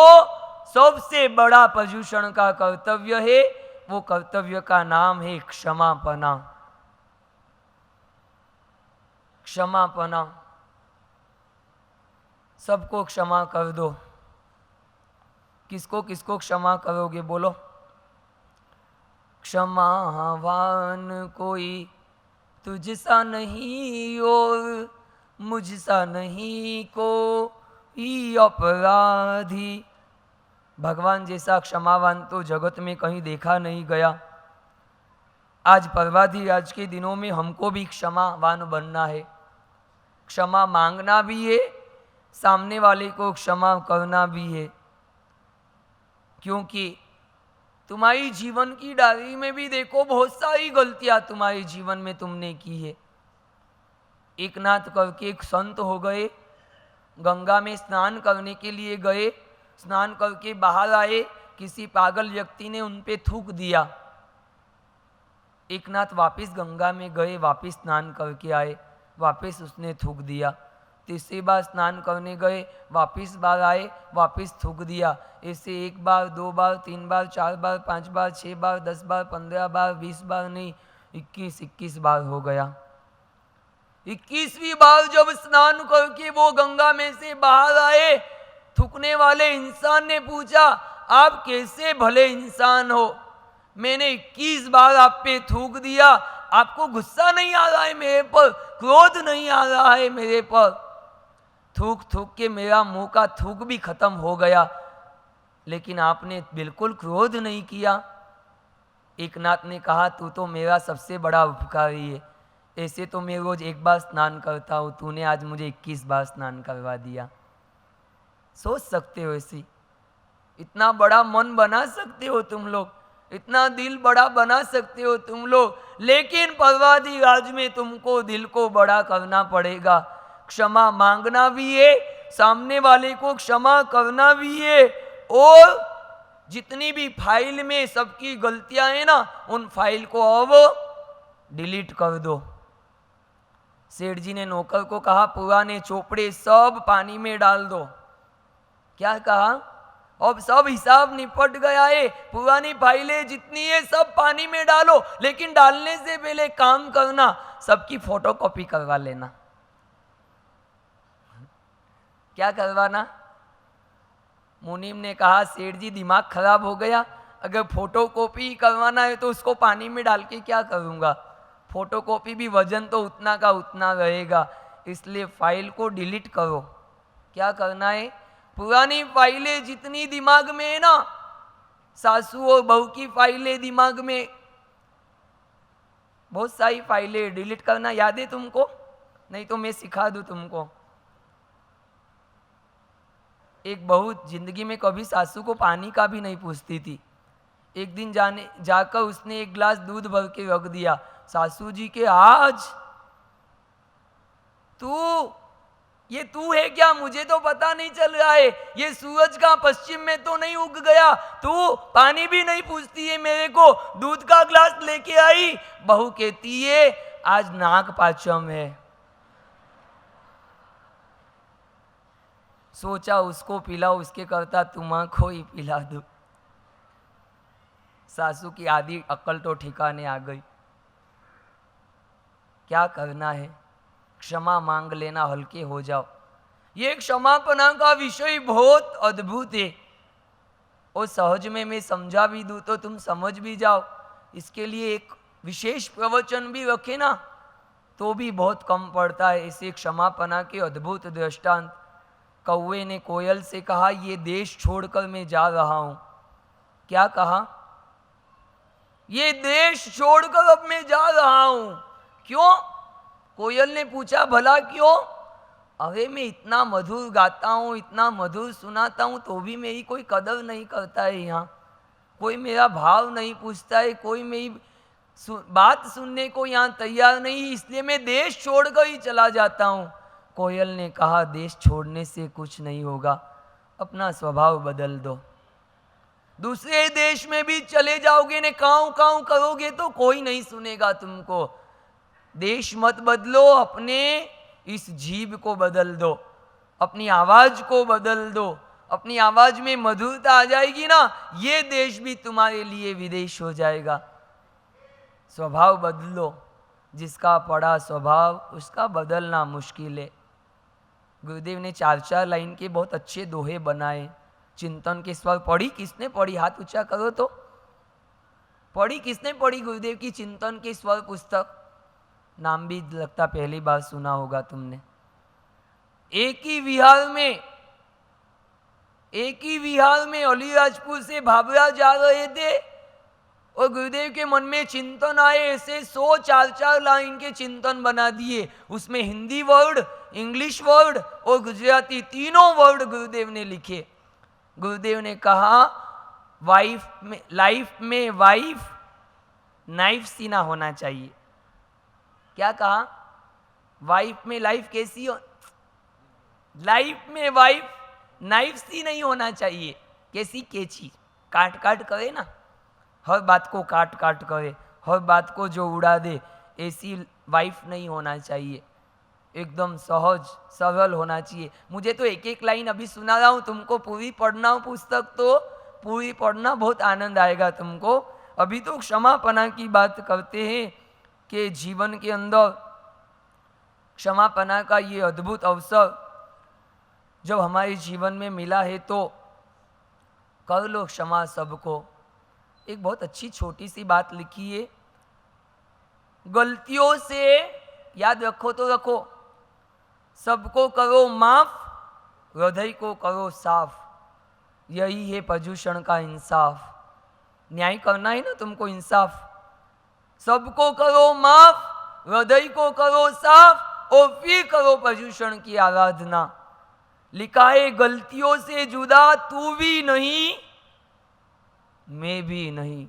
सबसे बड़ा पर्युषण का कर्तव्य है। वो कर्तव्य का नाम है क्षमापना। क्षमापना, सबको क्षमा कर दो। किसको किसको क्षमा करोगे बोलो? क्षमावान कोई तुझसा नहीं और मुझसा नहीं कोई अपराधी। भगवान जैसा क्षमावान तो जगत में कहीं देखा नहीं गया। आज परवाधी आज के दिनों में हमको भी क्षमावान बनना है। क्षमा मांगना भी है, सामने वाले को क्षमा करना भी है, क्योंकि तुम्हारी जीवन की डायरी में भी देखो बहुत सारी गलतियां तुम्हारे जीवन में तुमने की है। एक नाथ करके एक संत हो गए, गंगा में स्नान करने के लिए गए, स्नान करके बाहर आए, किसी पागल व्यक्ति ने उन पे थूक दिया। एक नाथ वापस गंगा में गए, वापस स्नान करके आए, वापस उसने थूक दिया। तीसरी बार स्नान करने गए, वापस बार आए, वापस थूक दिया। ऐसे 1 बार 2 बार 3 बार 4 बार 5 बार 6 बार 10 बार 15 बार 20 बार नहीं, 21 बार हो गया। 21वीं बार जब स्नान करके वो गंगा में से बाहर आए, थूकने वाले इंसान ने पूछा, आप कैसे भले इंसान हो? मैंने 21 बार आप पे थूक दिया, आपको गुस्सा नहीं आ रहा है मेरे पर, क्रोध नहीं आ रहा है मेरे पर? थूक थूक के मेरा मुंह का थूक भी खत्म हो गया, लेकिन आपने बिल्कुल क्रोध नहीं किया। एक नाथ ने कहा, तू तो मेरा सबसे बड़ा उपकारी है। ऐसे तो मैं रोज 1 बार स्नान करता हूँ, तूने आज मुझे 21 बार स्नान करवा दिया। सोच सकते हो ऐसी? इतना बड़ा मन बना सकते हो तुम लोग, इतना दिल बड़ा बना सकते हो तुम लोग, लेकिन परवादी राज में तुमको दिल को बड़ा करना पड़ेगा। क्षमा मांगना भी है, सामने वाले को क्षमा करना भी है, और जितनी भी फाइल में सबकी गलतियां हैं ना, उन फाइल को अब डिलीट कर दो। सेठ जी ने नौकर को कहा, पुराने चोपड़े सब पानी में डाल दो। क्या कहा? अब सब हिसाब निपट गया है, पुरानी फाइलें जितनी है सब पानी में डालो, लेकिन डालने से पहले काम करना, सबकी फोटोकॉपी करवा लेना। क्या करवाना? मुनीम ने कहा, सेठ जी दिमाग खराब हो गया, अगर फोटोकॉपी करवाना है तो उसको पानी में डाल के क्या करूँगा? फोटोकॉपी भी वजन तो उतना का उतना रहेगा, इसलिए फाइल को डिलीट करो। क्या करना है? पुरानी फाइलें जितनी दिमाग में है ना, सासू और बहू की फाइलें दिमाग में, बहुत सारी फाइलें डिलीट करना याद है तुमको? नहीं तो मैं सिखा दूं तुमको। एक बहू जिंदगी में कभी सासू को पानी का भी नहीं पूछती थी। एक दिन जाकर उसने 1 गिलास दूध भर के रख दिया। सासू जी के, आज ये तू है क्या? मुझे तो पता नहीं चल रहा है, ये सूरज का पश्चिम में तो नहीं उग गया, तू पानी भी नहीं पूछती है मेरे को, दूध का ग्लास लेके आई। बहू कहती है, आज नाग पांचम है। सोचा उसको पिलाओ, उसके करता तुम्हारा ही पिला दो। सासू की आधी अक्ल तो ठिकाने आ गई। क्या करना है? क्षमा मांग लेना, हल्के हो जाओ। ये क्षमापना का विषय बहुत अद्भुत है, और सहज में मैं समझा भी दूं तो तुम समझ भी जाओ। इसके लिए एक विशेष प्रवचन भी रखे ना तो भी बहुत कम पड़ता है। ऐसे क्षमापना के अद्भुत दृष्टांत। कौवे ने कोयल से कहा, ये देश छोड़कर मैं जा रहा हूं। क्या कहा? ये देश छोड़कर अब मैं जा रहा हूं। क्यों? कोयल ने पूछा, भला क्यों? अरे मैं इतना मधुर गाता हूँ, इतना मधुर सुनाता हूँ, तो भी मेरी कोई कदर नहीं करता है। यहाँ कोई मेरा भाव नहीं पूछता है, कोई मेरी बात सुनने को यहाँ तैयार नहीं, इसलिए मैं देश छोड़कर ही चला जाता हूँ। कोयल ने कहा, देश छोड़ने से कुछ नहीं होगा, अपना स्वभाव बदल दो। दूसरे देश में भी चले जाओगे ने काऊ काऊ करोगे तो कोई नहीं सुनेगा तुमको। देश मत बदलो, अपने इस जीभ को बदल दो, अपनी आवाज को बदल दो। अपनी आवाज में मधुरता आ जाएगी ना, ये देश भी तुम्हारे लिए विदेश हो जाएगा। स्वभाव बदलो, जिसका पड़ा स्वभाव उसका बदलना मुश्किल है। गुरुदेव ने 4-4 लाइन के बहुत अच्छे दोहे बनाए। चिंतन के स्वर पढ़ी किसने पढ़ी? हाथ ऊंचा करो तो। पढ़ी किसने पढ़ी गुरुदेव की चिंतन के स्वर पुस्तक? नाम भी लगता पहली बार सुना होगा तुमने। एक ही विहार में अलीराजपुर से भाभरा जा रहे थे और गुरुदेव के मन में चिंतन आए, ऐसे 100 4-4 लाइन के चिंतन बना दिए। उसमें हिंदी वर्ड, इंग्लिश वर्ड और गुजराती तीनों वर्ड गुरुदेव ने लिखे। गुरुदेव ने कहा लाइफ में वाइफ नाइफ सी ना होना चाहिए। क्या कहा? वाइफ में लाइफ कैसी हो? लाइफ में वाइफ नाइफ सी नहीं होना चाहिए। कैसी? कैची, काट काट करे ना, हर बात को काट काट करे, हर बात को जो उड़ा दे, ऐसी वाइफ नहीं होना चाहिए। एकदम सहज सरल होना चाहिए। मुझे तो एक एक लाइन अभी सुना रहा हूँ, तुमको पूरी पढ़ना हो पुस्तक तो पूरी पढ़ना, बहुत आनंद आएगा तुमको। अभी तो क्षमापना की बात करते हैं कि जीवन के अंदर क्षमापना का ये अद्भुत अवसर जब हमारे जीवन में मिला है तो कर लो क्षमा सबको। एक बहुत अच्छी छोटी सी बात लिखी है, गलतियों से याद रखो तो रखो, सबको करो माफ, हृदय को करो साफ, यही है प्रदूषण का इंसाफ। न्याय करना है ना तुमको, इंसाफ। सबको करो माफ, हृदय को करो साफ और फिर करो प्रदूषण की आराधना। लिखा है गलतियों से जुदा तू भी नहीं मैं भी नहीं।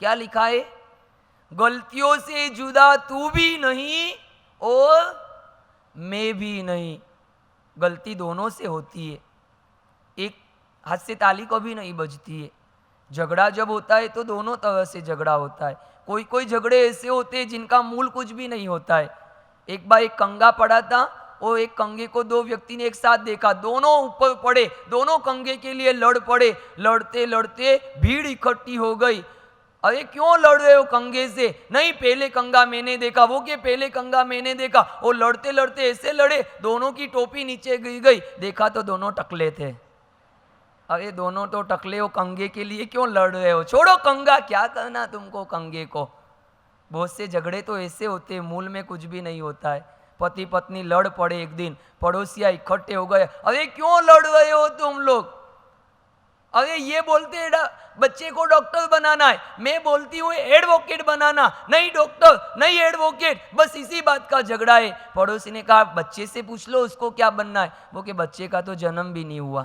क्या लिखा है? गलतियों से जुदा तू भी नहीं और मैं भी नहीं। गलती दोनों से होती है, एक हाथ से ताली कभी नहीं बजती है। झगड़ा जब होता है तो दोनों तरह से झगड़ा होता है। कोई कोई झगड़े ऐसे होते हैं जिनका मूल कुछ भी नहीं होता है। एक बार एक कंगा पड़ा था और एक कंगे को 2 व्यक्ति ने एक साथ देखा, दोनों ऊपर पड़े, दोनों कंगे के लिए लड़ पड़े। लड़ते लड़ते भीड़ इकट्ठी हो गई। अरे क्यों लड़ रहे हो कंगे से? नहीं, पहले कंगा मैंने देखा। वो के पहले कंगा मैंने देखा। और लड़ते लड़ते ऐसे लड़े, दोनों की टोपी नीचे गिर गई। देखा तो दोनों टकले थे। अरे दोनों तो टकले हो, कंगे के लिए क्यों लड़ रहे हो? छोड़ो कंगा, क्या करना तुमको कंगे को। बहुत से झगड़े तो ऐसे होते हैं, मूल में कुछ भी नहीं होता है। पति पत्नी लड़ पड़े, एक दिन पड़ोसिया इकट्ठे हो गए। अरे क्यों लड़ रहे हो तुम लोग? अरे ये बोलते हैं बच्चे को डॉक्टर बनाना है, मैं बोलती हूँ एडवोकेट बनाना। नहीं डॉक्टर, नहीं एडवोकेट, बस इसी बात का झगड़ा है। पड़ोसी ने कहा बच्चे से पूछ लो उसको क्या बनना है। वो कि बच्चे का तो जन्म भी नहीं हुआ,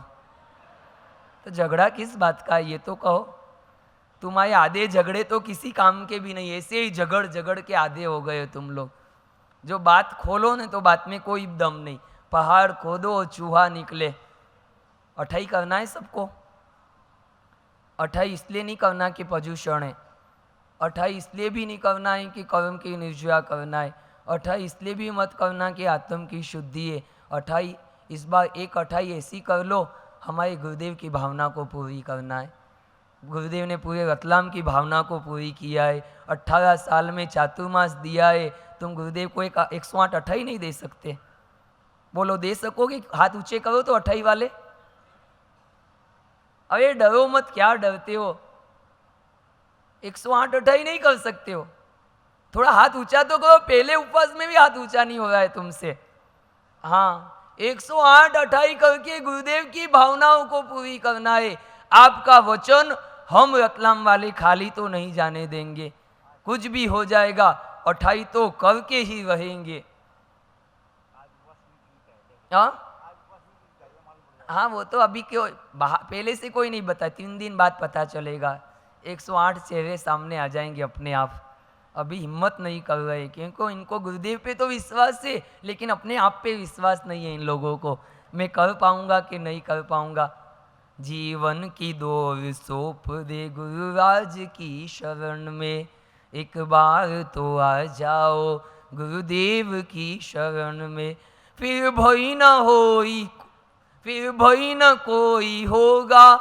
तो झगड़ा किस बात का है ये तो कहो। तुम्हारे आधे झगड़े तो किसी काम के भी नहीं, ऐसे ही झगड़ झगड़ के आधे हो गए तुम लोग। जो बात खोलो ने तो बात में कोई दम नहीं। पहाड़ खोदो चूहा निकले। अठाई करना है सबको। अठाई इसलिए नहीं करना कि प्रदूषण है, अठाई इसलिए भी नहीं करना है कि कर्म की निर्जरा करना है, अठाई इसलिए भी मत करना कि आत्म की शुद्धि है। अठाई इस बार एक अठाई ऐसी कर लो, हमारे गुरुदेव की भावना को पूरी करना है। गुरुदेव ने पूरे रतलाम की भावना को पूरी किया है। 18 साल में चातुर्मास दिया है। तुम गुरुदेव को एक 108 अठाई नहीं दे सकते? बोलो दे सकोगे? हाथ ऊंचे करो तो अठाई वाले। अरे डरो मत, क्या डरते हो? 108 अठाई नहीं कर सकते हो? थोड़ा हाथ ऊंचा तो करो। पहले उपवास में भी हाथ ऊंचा नहीं हो रहा है तुमसे। हाँ, 108 अठाई करके गुरुदेव की भावनाओं को पूरी करना है। आपका वचन हम रतलाम वाले खाली तो नहीं जाने देंगे। कुछ भी हो जाएगा, अठाई तो करके ही रहेंगे। हाँ वो तो अभी क्यों, पहले से कोई नहीं बता, 3 दिन बाद पता चलेगा। 108 चेहरे सामने आ जाएंगे अपने आप। अभी हिम्मत नहीं कर रहे क्योंकि इनको गुरुदेव पे तो विश्वास है, लेकिन अपने आप पे विश्वास नहीं है इन लोगों को। मैं कर पाऊंगा कि नहीं कर पाऊंगा। जीवन की डोर सौंप दे गुरुराज की शरण में, एक बार तो आ जाओ गुरुदेव की शरण में। फिर भय न होई, फिर भय न कोई होगा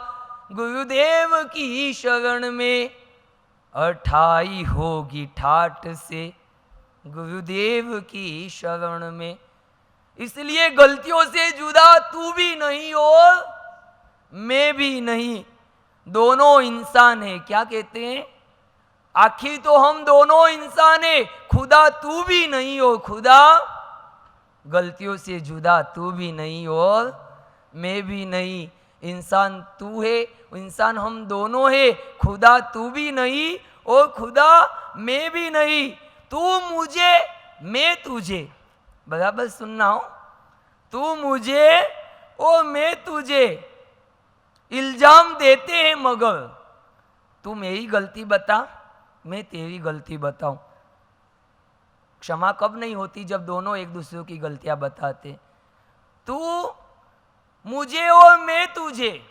गुरुदेव की शरण में। अठाई होगी ठाट से, गुरुदेव की शरण में। इसलिए गलतियों से जुदा तू भी नहीं और मैं भी नहीं, दोनों इंसान है। क्या कहते हैं? आखिर तो हम दोनों इंसान है, खुदा तू भी नहीं और खुदा गलतियों से जुदा तू भी नहीं और मैं भी नहीं। इंसान तू है, इंसान हम दोनों है, खुदा तू भी नहीं और खुदा मैं भी नहीं। तू मुझे मैं तुझे, बराबर सुनना हो, तू मुझे और मैं तुझे इल्जाम देते हैं, मगर तू मेरी गलती बता, मैं तेरी गलती बताऊं। क्षमा कब नहीं होती? जब दोनों एक दूसरे की गलतियां बताते। तू मुझे और मैं तुझे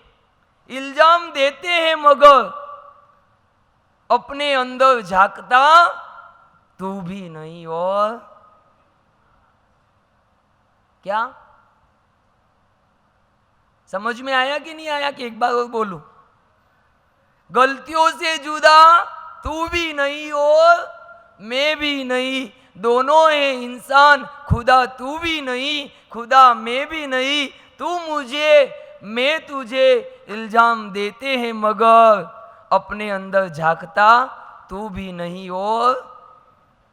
इल्जाम देते हैं, मगर अपने अंदर झांकता तू भी नहीं और क्या? समझ में आया कि नहीं आया? कि एक बार और बोलूं? गलतियों से जुदा तू भी नहीं और मैं भी नहीं, दोनों हैं इंसान, खुदा तू भी नहीं, खुदा मैं भी नहीं। तू मुझे मैं तुझे इल्जाम देते हैं, मगर अपने अंदर झांकता तू भी नहीं और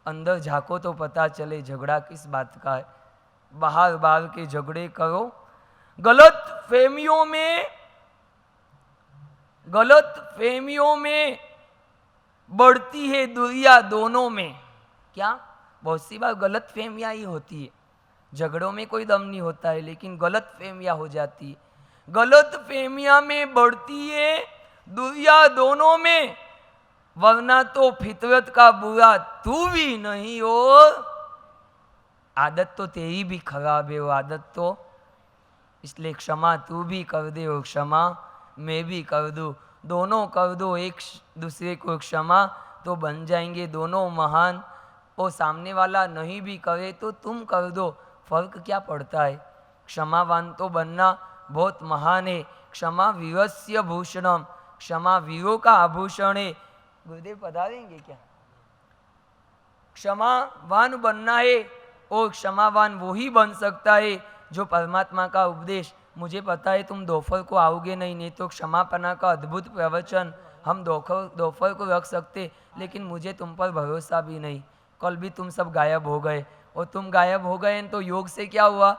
अंदर झांको तो पता चले झगड़ा किस बात का है। बाहर बाहर के झगड़े करो, गलत फहमियों में बढ़ती है दुनिया दोनों में। क्या? बहुत सी बार गलत फहमियाँ ही होती है, झगड़ों में कोई दम नहीं होता है, लेकिन गलत फहमियाँ हो जाती है। गलत फहमियाँ में बढ़ती है दुनिया दोनों में, वरना तो फितरत का बुरा तू भी नहीं और आदत तो तेरी भी खराब है वो आदत तो, इसलिए क्षमा तू भी कर दे और क्षमा मैं भी कर दूँ, दोनों कर दो एक दूसरे को क्षमा, तो बन जाएंगे दोनों महान। और सामने वाला नहीं भी करे तो तुम कर दो, फर्क क्या पड़ता है? क्षमावान तो बनना बहुत महान है। क्षमा वीरस्य भूषणम, क्षमा वीरों का आभूषण है। गुरुदेव पधारेंगे क्या? क्षमावान बनना है और क्षमावान वो ही बन सकता है जो परमात्मा का उपदेश। मुझे पता है तुम दोपहर को आओगे नहीं तो क्षमापना का अद्भुत प्रवचन हम दोपहर को रख सकते, लेकिन मुझे तुम पर भरोसा भी नहीं। कल भी तुम सब गायब हो गए, और तुम गायब हो गए तो योग से क्या हुआ?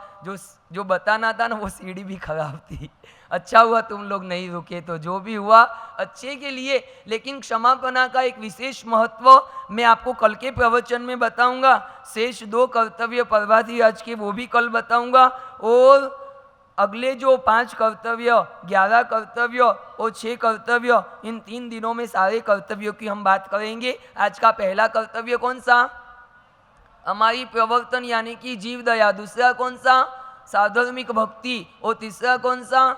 जो बताना था ना वो सीढ़ी भी खराब थी। अच्छा हुआ तुम लोग नहीं रुके, तो जो भी हुआ अच्छे के लिए। लेकिन क्षमापना का एक विशेष महत्व मैं आपको कल के प्रवचन में बताऊंगा। शेष 2 कर्तव्य पर्वाधि आज के वो भी कल बताऊंगा, और अगले जो 5 कर्तव्य, 11 कर्तव्य और 6 कर्तव्य, इन 3 दिनों में सारे कर्तव्यों की हम बात करेंगे। आज का पहला कर्तव्य कौन सा? हमारी प्रवर्तन यानी कि जीव दया। दूसरा कौन सा? साधर्मिक भक्ति। और तीसरा कौन सा?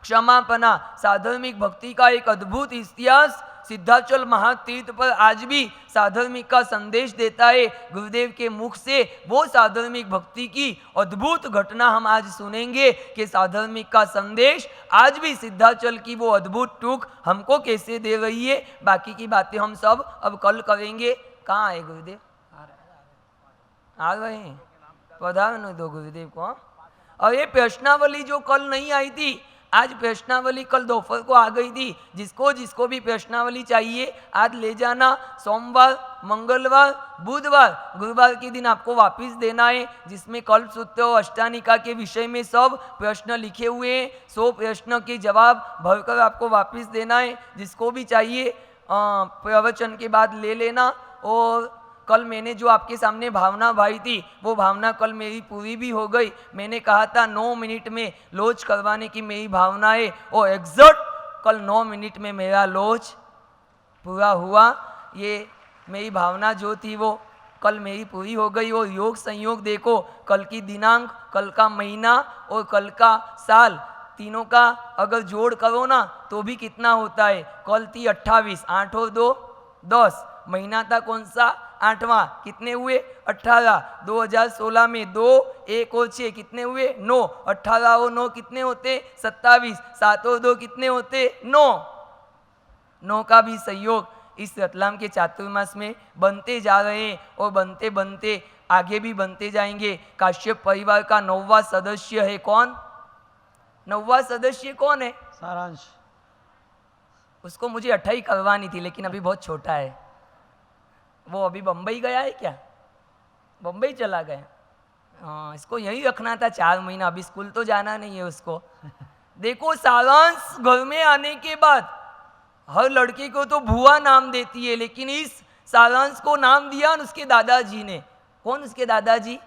क्षमापना। साधर्मिक भक्ति का एक अद्भुत इतिहास सिद्धाचल महातीर्थ पर आज भी साधर्मिक का संदेश देता है गुरुदेव के मुख से। वो साधर्मिक भक्ति की अद्भुत घटना हम आज सुनेंगे कि साधर्मिक का संदेश आज भी सिद्धाचल की वो अद्भुत टूक हमको कैसे दे रही है। बाकी की बातें हम सब अब कल करेंगे। कहाँ आए गुरुदेव? आ रहे हैं, पधारने दो गुरुदेव को। और ये प्रश्नावली जो कल नहीं आई थी, आज प्रश्नावली कल दोपहर को आ गई थी। जिसको भी प्रश्नावली चाहिए आज ले जाना। सोमवार, मंगलवार, बुधवार, गुरुवार के दिन आपको वापस देना है, जिसमें कल्प सूत्र और अष्टानिका के विषय में सब प्रश्न लिखे हुए हैं। 100 प्रश्न के जवाब भरकर आपको वापस देना है। जिसको भी चाहिए प्रवचन के बाद ले लेना। और कल मैंने जो आपके सामने भावना भाई थी, वो भावना कल मेरी पूरी भी हो गई। मैंने कहा था 9 मिनट में लोच करवाने की मेरी भावना है, और एग्जैक्ट कल 9 मिनट में मेरा लोच पूरा हुआ। ये मेरी भावना जो थी वो कल मेरी पूरी हो गई। और योग संयोग देखो, कल की दिनांक, कल का महीना और कल का साल, तीनों का अगर जोड़ करो ना तो भी कितना होता है? कल थी 28, 8 और 2 10। महीना था कौन सा? 8वां। कितने हुए? 18। 2016 में 2, 1 और 6 कितने हुए? 9। 18 और 9 कितने होते? 27। 7 और 2 कितने होते? 9। 9 का भी संयोग इस रतलाम के चातुर्मास में बनते जा रहे हैं और बनते बनते आगे भी बनते जाएंगे। काश्यप परिवार का 9वां सदस्य है कौन? 9वां सदस्य कौन है? सारांश। उसको मुझे 28 करवानी थी लेकिन अभी बहुत छोटा है। वो अभी बम्बई गया है क्या? बम्बई चला गया। हाँ, इसको यही रखना था 4 महीना, अभी स्कूल तो जाना नहीं है उसको। देखो, सारांश घर में आने के बाद हर लड़के को तो भुआ नाम देती है, लेकिन इस सारांश को नाम दिया उसके दादाजी ने। कौन उसके दादाजी?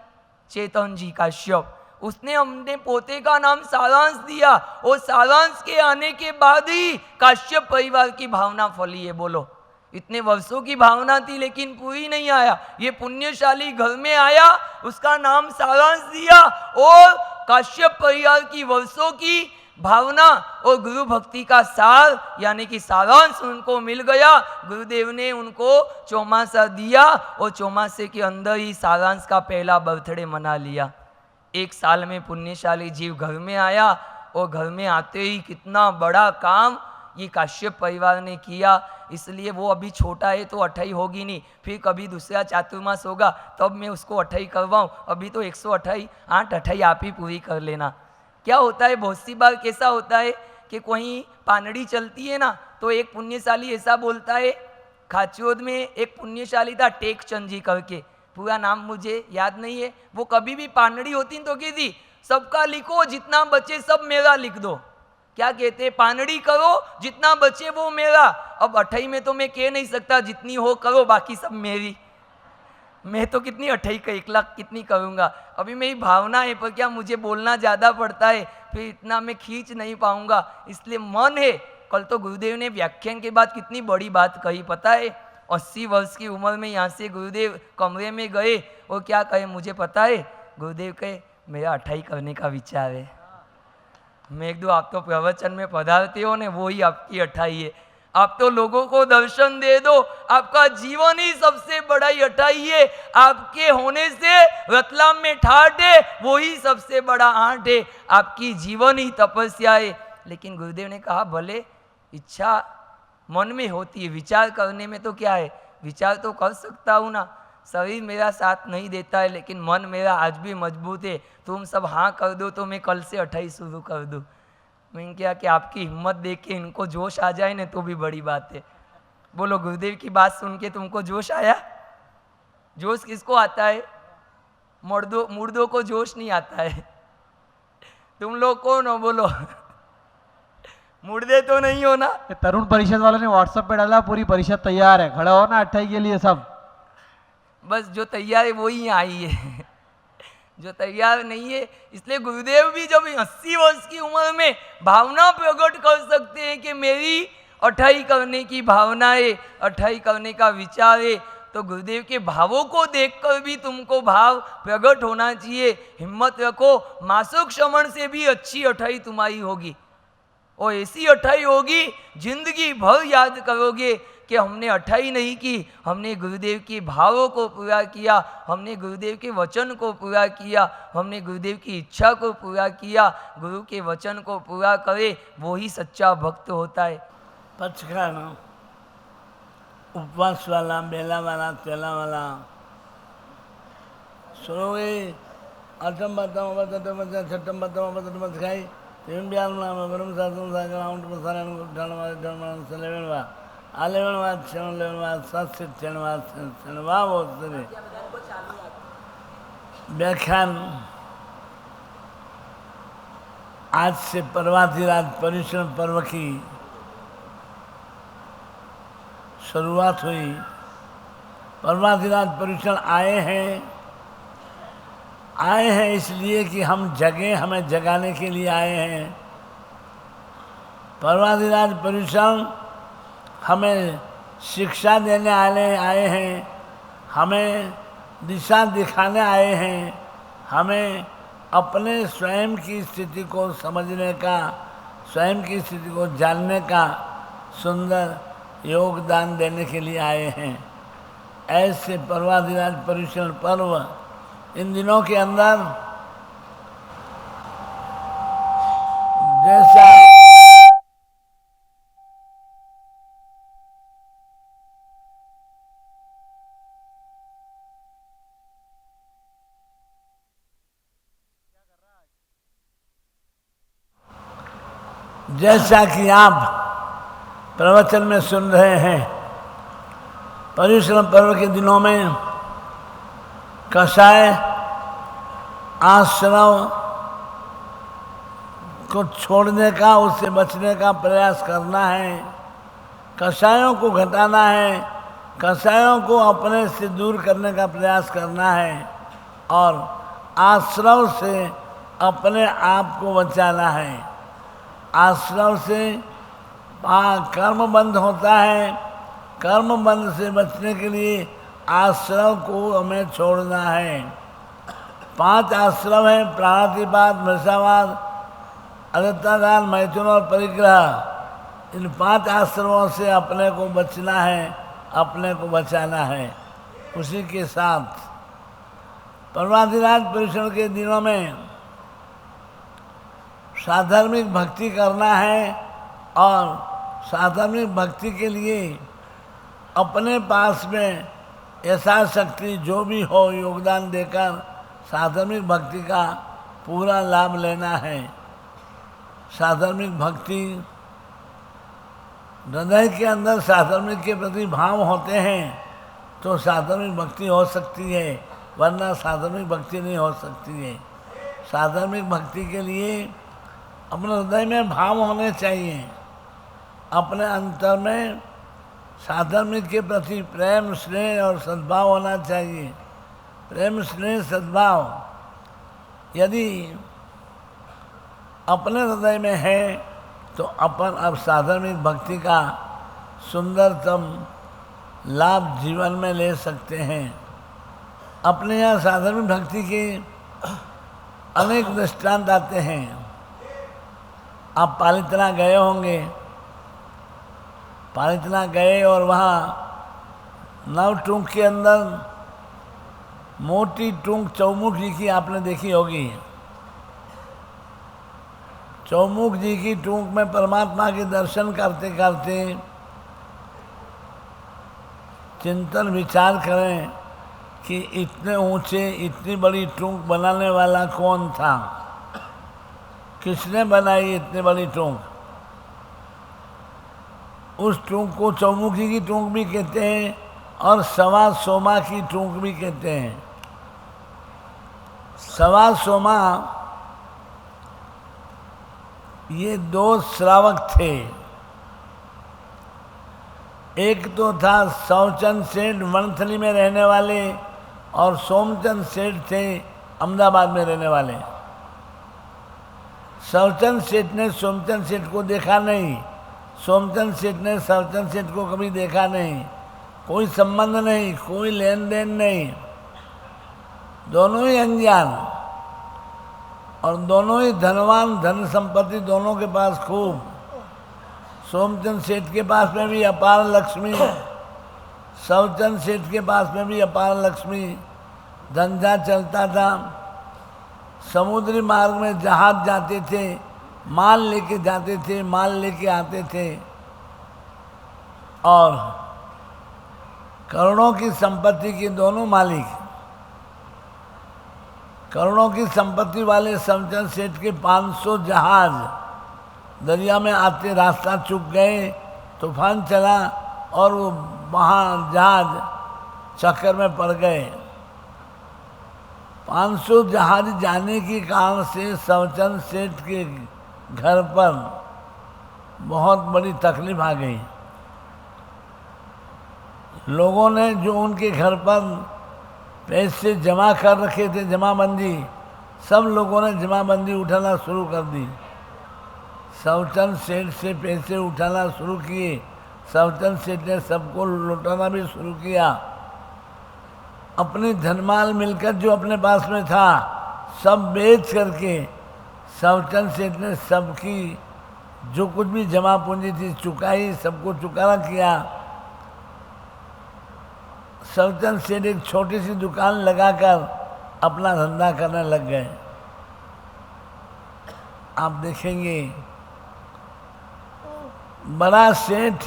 चेतन जी काश्यप। उसने हमने पोते का नाम सारांश दिया और सारांश के आने के बाद ही काश्यप परिवार की भावना फली है। बोलो, इतने वर्षों की भावना थी लेकिन पूरी नहीं आया। ये पुण्यशाली घर में आया, उसका नाम सारांश दिया और काश्यप परिवार की वर्षों की भावना और गुरु भक्ति का सार यानी कि सारांश उनको मिल गया। गुरुदेव ने उनको चौमासा दिया और चौमासे के अंदर ही सारांश का पहला बर्थडे मना लिया। 1 साल में पुण्यशाली जीव घर में आया और घर में आते ही कितना बड़ा काम ये काश्यप परिवार ने किया। इसलिए वो अभी छोटा है तो 28 होगी नहीं, फिर कभी दूसरा चातुर्मास होगा तब मैं उसको 28 करवाऊँ। अभी तो 128 8 आप ही पूरी कर लेना। क्या होता है, बहुत सी बार कैसा होता है कि कोई पानड़ी चलती है ना, तो एक पुण्यशाली ऐसा बोलता है। खाचोद में एक पुण्यशाली था टेक चंद जी करके, पूरा नाम मुझे याद नहीं है। वो कभी भी पानड़ी होती तो कहती सबका लिखो, जितना बचे सब मेरा लिख दो। क्या कहते? पानड़ी करो, जितना बचे वो मेरा। अब 28 में तो मैं कह नहीं सकता जितनी हो करो, बाकी सब मेरी। मैं तो कितनी 28 का 1 लाख कितनी करूँगा। अभी मेरी भावना है, पर क्या मुझे बोलना ज़्यादा पड़ता है, फिर इतना मैं खींच नहीं पाऊँगा। इसलिए मन है। कल तो गुरुदेव ने व्याख्यान के बाद कितनी बड़ी बात कही पता है। 80 वर्ष की उम्र में यहाँ से गुरुदेव कमरे में गए और क्या कहे मुझे पता है? गुरुदेव कहे मेरा 28 करने का विचार है। मैं एक दो आप तो प्रवचन में पधारते हो ने, वो ही आपकी 28 है। आप तो लोगों को दर्शन दे दो, आपका जीवन ही सबसे बड़ा 28 है। आपके होने से रतलाम में ठाट है, वो ही सबसे बड़ा 8 है। आपकी जीवन ही तपस्या है। लेकिन गुरुदेव ने कहा भले इच्छा मन में होती है, विचार करने में तो क्या है, विचार तो कर सकता हूँ ना। शरीर मेरा साथ नहीं देता है लेकिन मन मेरा आज भी मजबूत है। तुम सब हाँ कर दो तो मैं कल से 28 शुरू कर दूँ। मैंने क्या कि आपकी हिम्मत देख के इनको जोश आ जाए ना तो भी बड़ी बात है। बोलो, गुरुदेव की बात सुन के तुमको जोश आया? जोश किसको आता है? मुर्दों को जोश नहीं आता है। तुम लोग कौन हो बोलो? मुर्दे तो नहीं हो ना? तरुण परिषद वालों ने व्हाट्सएप पे डाला पूरी परिषद तैयार है, खड़ा हो ना 28 के लिए सब। बस जो तैयार है वही आई है, जो तैयार नहीं है। इसलिए गुरुदेव भी जब 80 वर्ष की उम्र में भावना प्रकट कर सकते हैं कि मेरी 28 करने की भावना है, 28 करने का विचार है, तो गुरुदेव के भावों को देखकर भी तुमको भाव प्रकट होना चाहिए। हिम्मत रखो, मासुक श्रवण से भी अच्छी 28 तुम्हारी होगी और ऐसी 28 होगी जिंदगी भर याद करोगे कि हमने 28 नहीं की, हमने गुरुदेव के भावों को पूरा किया, हमने गुरुदेव के वचन को पूरा किया, हमने गुरुदेव की इच्छा को पूरा किया। गुरु के वचन को पूरा करे वो ही सच्चा भक्त होता है। पचखाना उपवास वाला, बेला वाला, तेला वाला सुनोगे। अठम बतम बतम छठम बतम बतम खाई तीन ब्याल ब्रह्म शास्त्र सागराउंड प्रसारण धनवाद धर्म सलेवनवा आलेवनवाद क्षण लेवनवाद सत्य क्षणवाद क्षणवा बोलते व्याख्यान आज से पर्वाधिराज परिश्रम पर्व की शुरुआत हुई। पर्वाधिराज परिश्रम आए हैं इसलिए कि हम जगें, हमें जगाने के लिए आए हैं। पर्वाधिराज परिश्रम हमें शिक्षा देने आए हैं, हमें दिशा दिखाने आए हैं, हमें अपने स्वयं की स्थिति को समझने का, स्वयं की स्थिति को जानने का सुंदर योगदान देने के लिए आए हैं। ऐसे पर्वाधिराज परिश्रम पर्व इन दिनों के अंदर जैसा जैसा कि आप प्रवचन में सुन रहे हैं, पर्युषण पर्व के दिनों में कषाय आश्रव को छोड़ने का, उससे बचने का प्रयास करना है। कषायों को घटाना है, कषायों को अपने से दूर करने का प्रयास करना है और आश्रव से अपने आप को बचाना है। आश्रव से कर्म बंध होता है, कर्म बंध से बचने के लिए आश्रव को हमें छोड़ना है। 5 आश्रम हैं, प्राणातिपात, मृषावाद, अदत्तादान, मैथुन और परिग्रह। इन 5 आश्रमों से अपने को बचना है, अपने को बचाना है। उसी के साथ पर्वाधिराज पर्युषण के दिनों में साधर्मिक भक्ति करना है और साधर्मिक भक्ति के लिए अपने पास में यथाशक्ति जो भी हो योगदान देकर साधर्मिक भक्ति का पूरा लाभ लेना है। साधर्मिक भक्ति, हृदय के अंदर साधर्मिक के प्रति भाव होते हैं तो साधर्मिक भक्ति हो सकती है, वरना साधर्मिक भक्ति नहीं हो सकती है। साधर्मिक भक्ति के लिए अपने हृदय में भाव होने चाहिए, अपने अंतर में साधर्मिक के प्रति प्रेम, स्नेह और सद्भाव होना चाहिए। प्रेम, स्नेह, सद्भाव यदि अपने हृदय में है तो अपन अब साधर्मिक भक्ति का सुंदरतम लाभ जीवन में ले सकते हैं। अपने यहाँ साधर्मिक भक्ति के अनेक दृष्टांत आते हैं। आप पालितना गए होंगे, पालितना गए और वहाँ नवटूंक के अंदर मोटी टूंक चौमुख जी की आपने देखी होगी। चौमुख जी की टूंक में परमात्मा के दर्शन करते करते चिंतन विचार करें कि इतने ऊंचे, इतनी बड़ी टूंक बनाने वाला कौन था, किसने बनाई इतनी बड़ी टूंक। उस टूंक को चौमुखी की टूंक भी कहते हैं और सवा सोमा की टूंक भी कहते हैं। सवा सोमा ये 2 श्रावक थे। एक तो था सौचंद सेठ वनथली में रहने वाले और सोमचंद सेठ थे अहमदाबाद में रहने वाले। सौचंद सेठ ने सोमचंद सेठ को देखा नहीं, सोमचंद सेठ ने सौचंद सेठ को कभी देखा नहीं, कोई संबंध नहीं, कोई लेन देन नहीं, दोनों ही अनजान और दोनों ही धनवान, धन संपत्ति दोनों के पास खूब। सोमचंद सेठ के पास में भी अपार लक्ष्मी, सौचंद सेठ के पास में भी अपार लक्ष्मी, धंधा चलता था। समुद्री मार्ग में जहाज जाते थे, माल लेके जाते थे, माल लेके आते थे और करोड़ों की संपत्ति के दोनों मालिक। करोड़ों की संपत्ति वाले सौचंद सेठ के 500 जहाज दरिया में आते रास्ता चूक गए, तूफान चला और वो वहाँ जहाज चक्कर में पड़ गए। 500 जहाज जाने के कारण से सौचंद सेठ के घर पर बहुत बड़ी तकलीफ आ गई। लोगों ने जो उनके घर पर पैसे जमा कर रखे थे, जमाबंदी, सब लोगों ने जमाबंदी उठाना शुरू कर दी। सौचंद सेठ से पैसे उठाना शुरू किए। सौचंद सेठ ने सबको लुटाना भी शुरू किया। अपनी धनमाल मिलकर जो अपने पास में था सब बेच करके सौचंद सेठ ने सबकी जो कुछ भी जमा पूंजी थी चुकाई, सबको चुकाना किया। सौचंद सेठ एक छोटी सी दुकान लगाकर अपना धंधा करने लग गए। आप देखेंगे बड़ा सेठ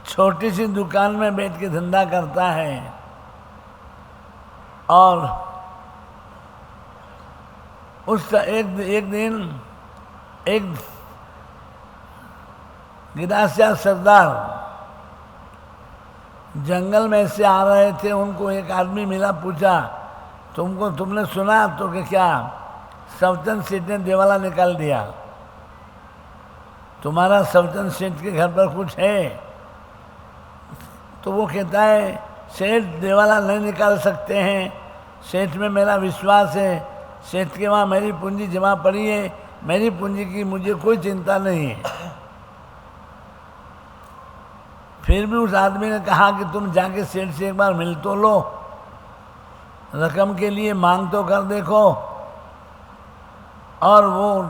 छोटी सी दुकान में बैठ के धंधा करता है और एक दिन एक गिरासिया सरदार जंगल में से आ रहे थे, उनको एक आदमी मिला, पूछा तुमने सुना तो कि क्या सफदर सेठ ने देवाला निकाल दिया, तुम्हारा सफदर सेठ के घर पर कुछ है? तो वो कहता है सेठ देवाला नहीं निकाल सकते हैं, सेठ में मेरा विश्वास है, सेठ के वहाँ मेरी पूंजी जमा पड़ी है, मेरी पूंजी की मुझे कोई चिंता नहीं है। फिर भी उस आदमी ने कहा कि तुम जाके सेठ से एक बार मिल तो लो, रकम के लिए मांग तो कर देखो। और वो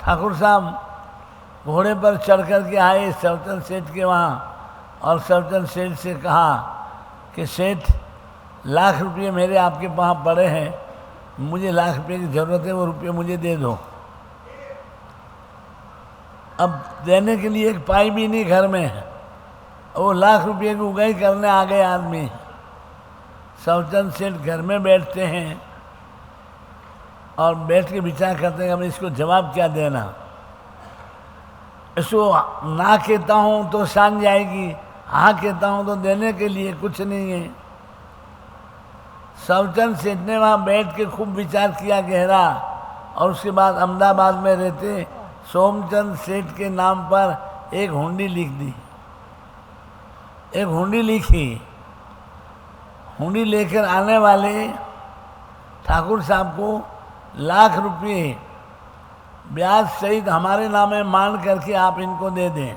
ठाकुर साहब घोड़े पर चढ़ कर के आए सफदर सेठ के वहाँ, और सफदर सेठ से कहा कि सेठ लाख रुपये मेरे आपके वहाँ पड़े हैं, मुझे लाख रुपये की ज़रूरत है, वो रुपये मुझे दे दो। अब देने के लिए एक पाई भी नहीं घर में है, वो लाख रुपये की उगाई करने आ गए आदमी। सफदर सेठ घर में बैठते हैं और बैठ के विचार करते हैं अब इसको जवाब क्या देना। इसको ना कहता हूँ तो शान जाएगी, हाँ कहता हूँ तो देने के लिए कुछ नहीं है। सफदर सेठ ने वहाँ बैठ के खूब विचार किया गहरा, और उसके बाद अहमदाबाद में रहते सोमचंद सेठ के नाम पर एक हुंडी लिख दी। एक हुंडी लिखी, हुंडी लेकर आने वाले ठाकुर साहब को लाख रुपये ब्याज सहित हमारे नाम में मान करके आप इनको दे दें।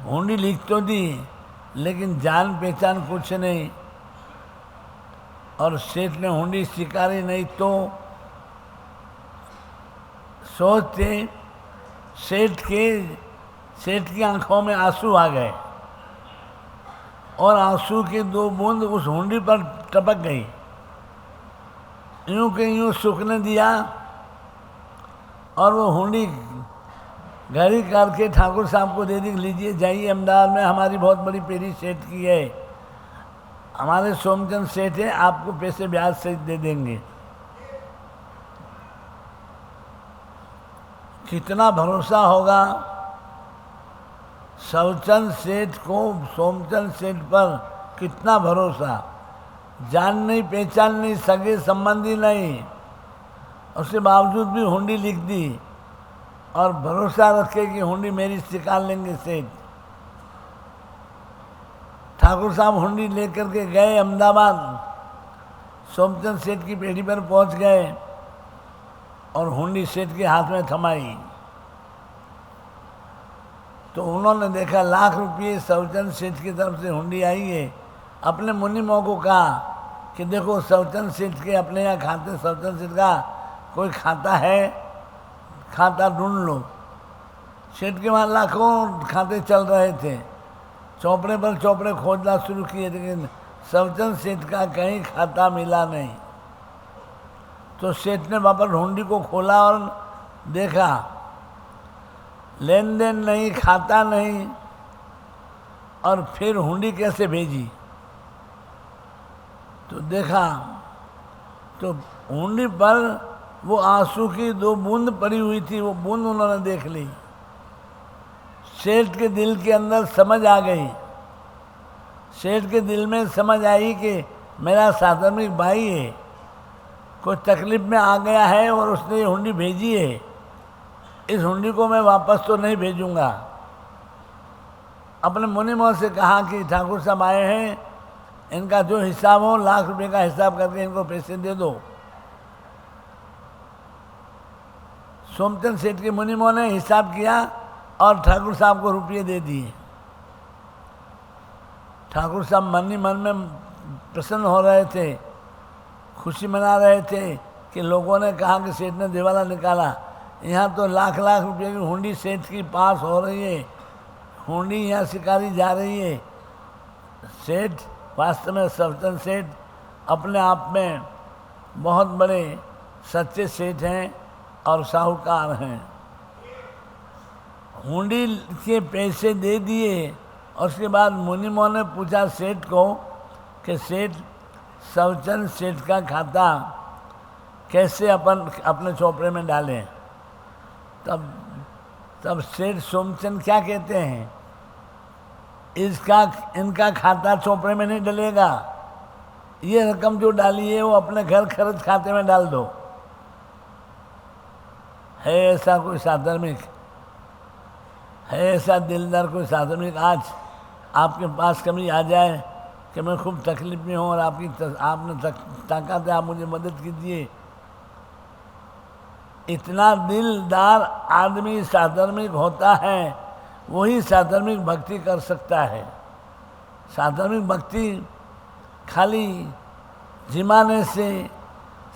हुंडी लिख तो दी, लेकिन जान पहचान कुछ नहीं, और सेठ ने हुंडी स्वीकारी नहीं। तो सोचते सेठ की आंखों में आंसू आ गए, और आंसू की दो बूंद उस हुंडी पर टपक गई। यूं के यूं सूखने दिया, और वो हुंडी घड़ी करके ठाकुर साहब को दे दी, लीजिए जाइए, अहमदाबाद में हमारी बहुत बड़ी पेरी सेठ की है, हमारे सोमचंद सेठ है, आपको पैसे ब्याज सहित दे देंगे। कितना भरोसा होगा सफदर सेठ को, सोमचंद सेठ पर कितना भरोसा। जान नहीं पहचान नहीं, सगे संबंधी नहीं, उसके बावजूद भी हुंडी लिख दी, और भरोसा रखे कि हुंडी मेरी स्वीकार लेंगे सेठ। ठाकुर साहब हुंडी लेकर के गए अहमदाबाद, सोमचंद सेठ की पेटी पर पहुंच गए, और हुंडी सेठ के हाथ में थमाई। तो उन्होंने देखा लाख रुपये सफदर सेठ की तरफ से हुंडी आई है। अपने मुनिमों को कहा कि देखो सफदर सेठ के अपने यहाँ खाते, सफदर सेठ का कोई खाता है, खाता ढूंढ लो। सेठ के वहाँ लाखों खाते चल रहे थे, चौपड़े पर चौपड़े खोजना शुरू किए, लेकिन सफदर सेठ का कहीं खाता मिला नहीं। तो सेठ ने वापस हुंडी को खोला और देखा, लेन देन नहीं, खाता नहीं, और फिर हुंडी कैसे भेजी। तो देखा तो हुंडी पर वो आंसू की दो बूंद पड़ी हुई थी, वो बूंद उन्होंने देख ली। सेठ के दिल के अंदर समझ आ गई, सेठ के दिल में समझ आई कि मेरा साधर्मिक भाई है, कोई तकलीफ में आ गया है और उसने ये हुंडी भेजी है, इस हुंडी को मैं वापस तो नहीं भेजूंगा। अपने मुनिमों से कहा कि ठाकुर साहब आए हैं, इनका जो हिसाब हो लाख रुपए का हिसाब करके इनको पैसे दे दो। सोमचंद सेठ के मुनिमों ने हिसाब किया और ठाकुर साहब को रुपये दे दिए। ठाकुर साहब मन ही मन में प्रसन्न हो रहे थे, खुशी मना रहे थे कि लोगों ने कहा कि सेठ ने दिवाला निकाला। यहाँ तो लाख लाख रुपए की हुंडी सेठ की पास हो रही है, हुंडी यहाँ शिकारी जा रही है। सेठ वास्तव में सफदर सेठ अपने आप में बहुत बड़े सच्चे सेठ हैं और साहूकार हैं। हुंडी के पैसे दे दिए और उसके बाद मुनिमों ने पूछा सेठ को कि सेठ सफदर सेठ का खाता कैसे अपने चौपड़े में डालें। तब तब सेठ सोमचंद क्या कहते हैं, इनका खाता चोपड़े में नहीं डलेगा, ये रकम जो डाली है वो अपने घर खर्च खाते में डाल दो। है ऐसा कोई साधर्मिक, है ऐसा दिलदार कोई साधर्मिक आज आपके पास कभी आ जाए कि मैं खूब तकलीफ में हूँ और आपने ताकत है, आप मुझे मदद कीजिए। इतना दिलदार आदमी साधर्मिक होता है, वही साधर्मिक भक्ति कर सकता है। साधर्मिक भक्ति खाली जिमाने से,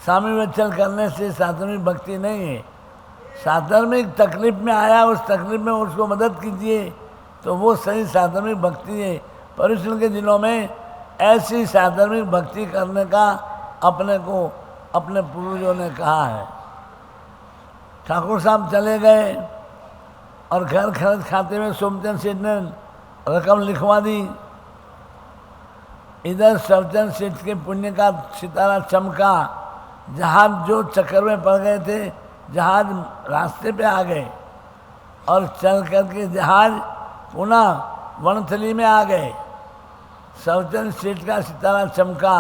स्वामी वचन करने से साधर्मिक भक्ति नहीं है। साधर्मिक तकलीफ में आया, उस तकलीफ में उसको मदद कीजिए, तो वो सही साधर्मिक भक्ति है। परिश्रम के दिनों में ऐसी साधर्मिक भक्ति करने का अपने को अपने पूर्वजों ने कहा है। ठाकुर साहब चले गए और घर खर्च खाते में सोमचंद सेठ ने रकम लिखवा दी। इधर सोमचंद सेठ के पुण्य का सितारा चमका, जहाज जो चक्कर में पड़ गए थे, जहाज रास्ते पे आ गए और चल करके जहाज पुनः वनथली में आ गए। सोमचंद सेठ का सितारा चमका,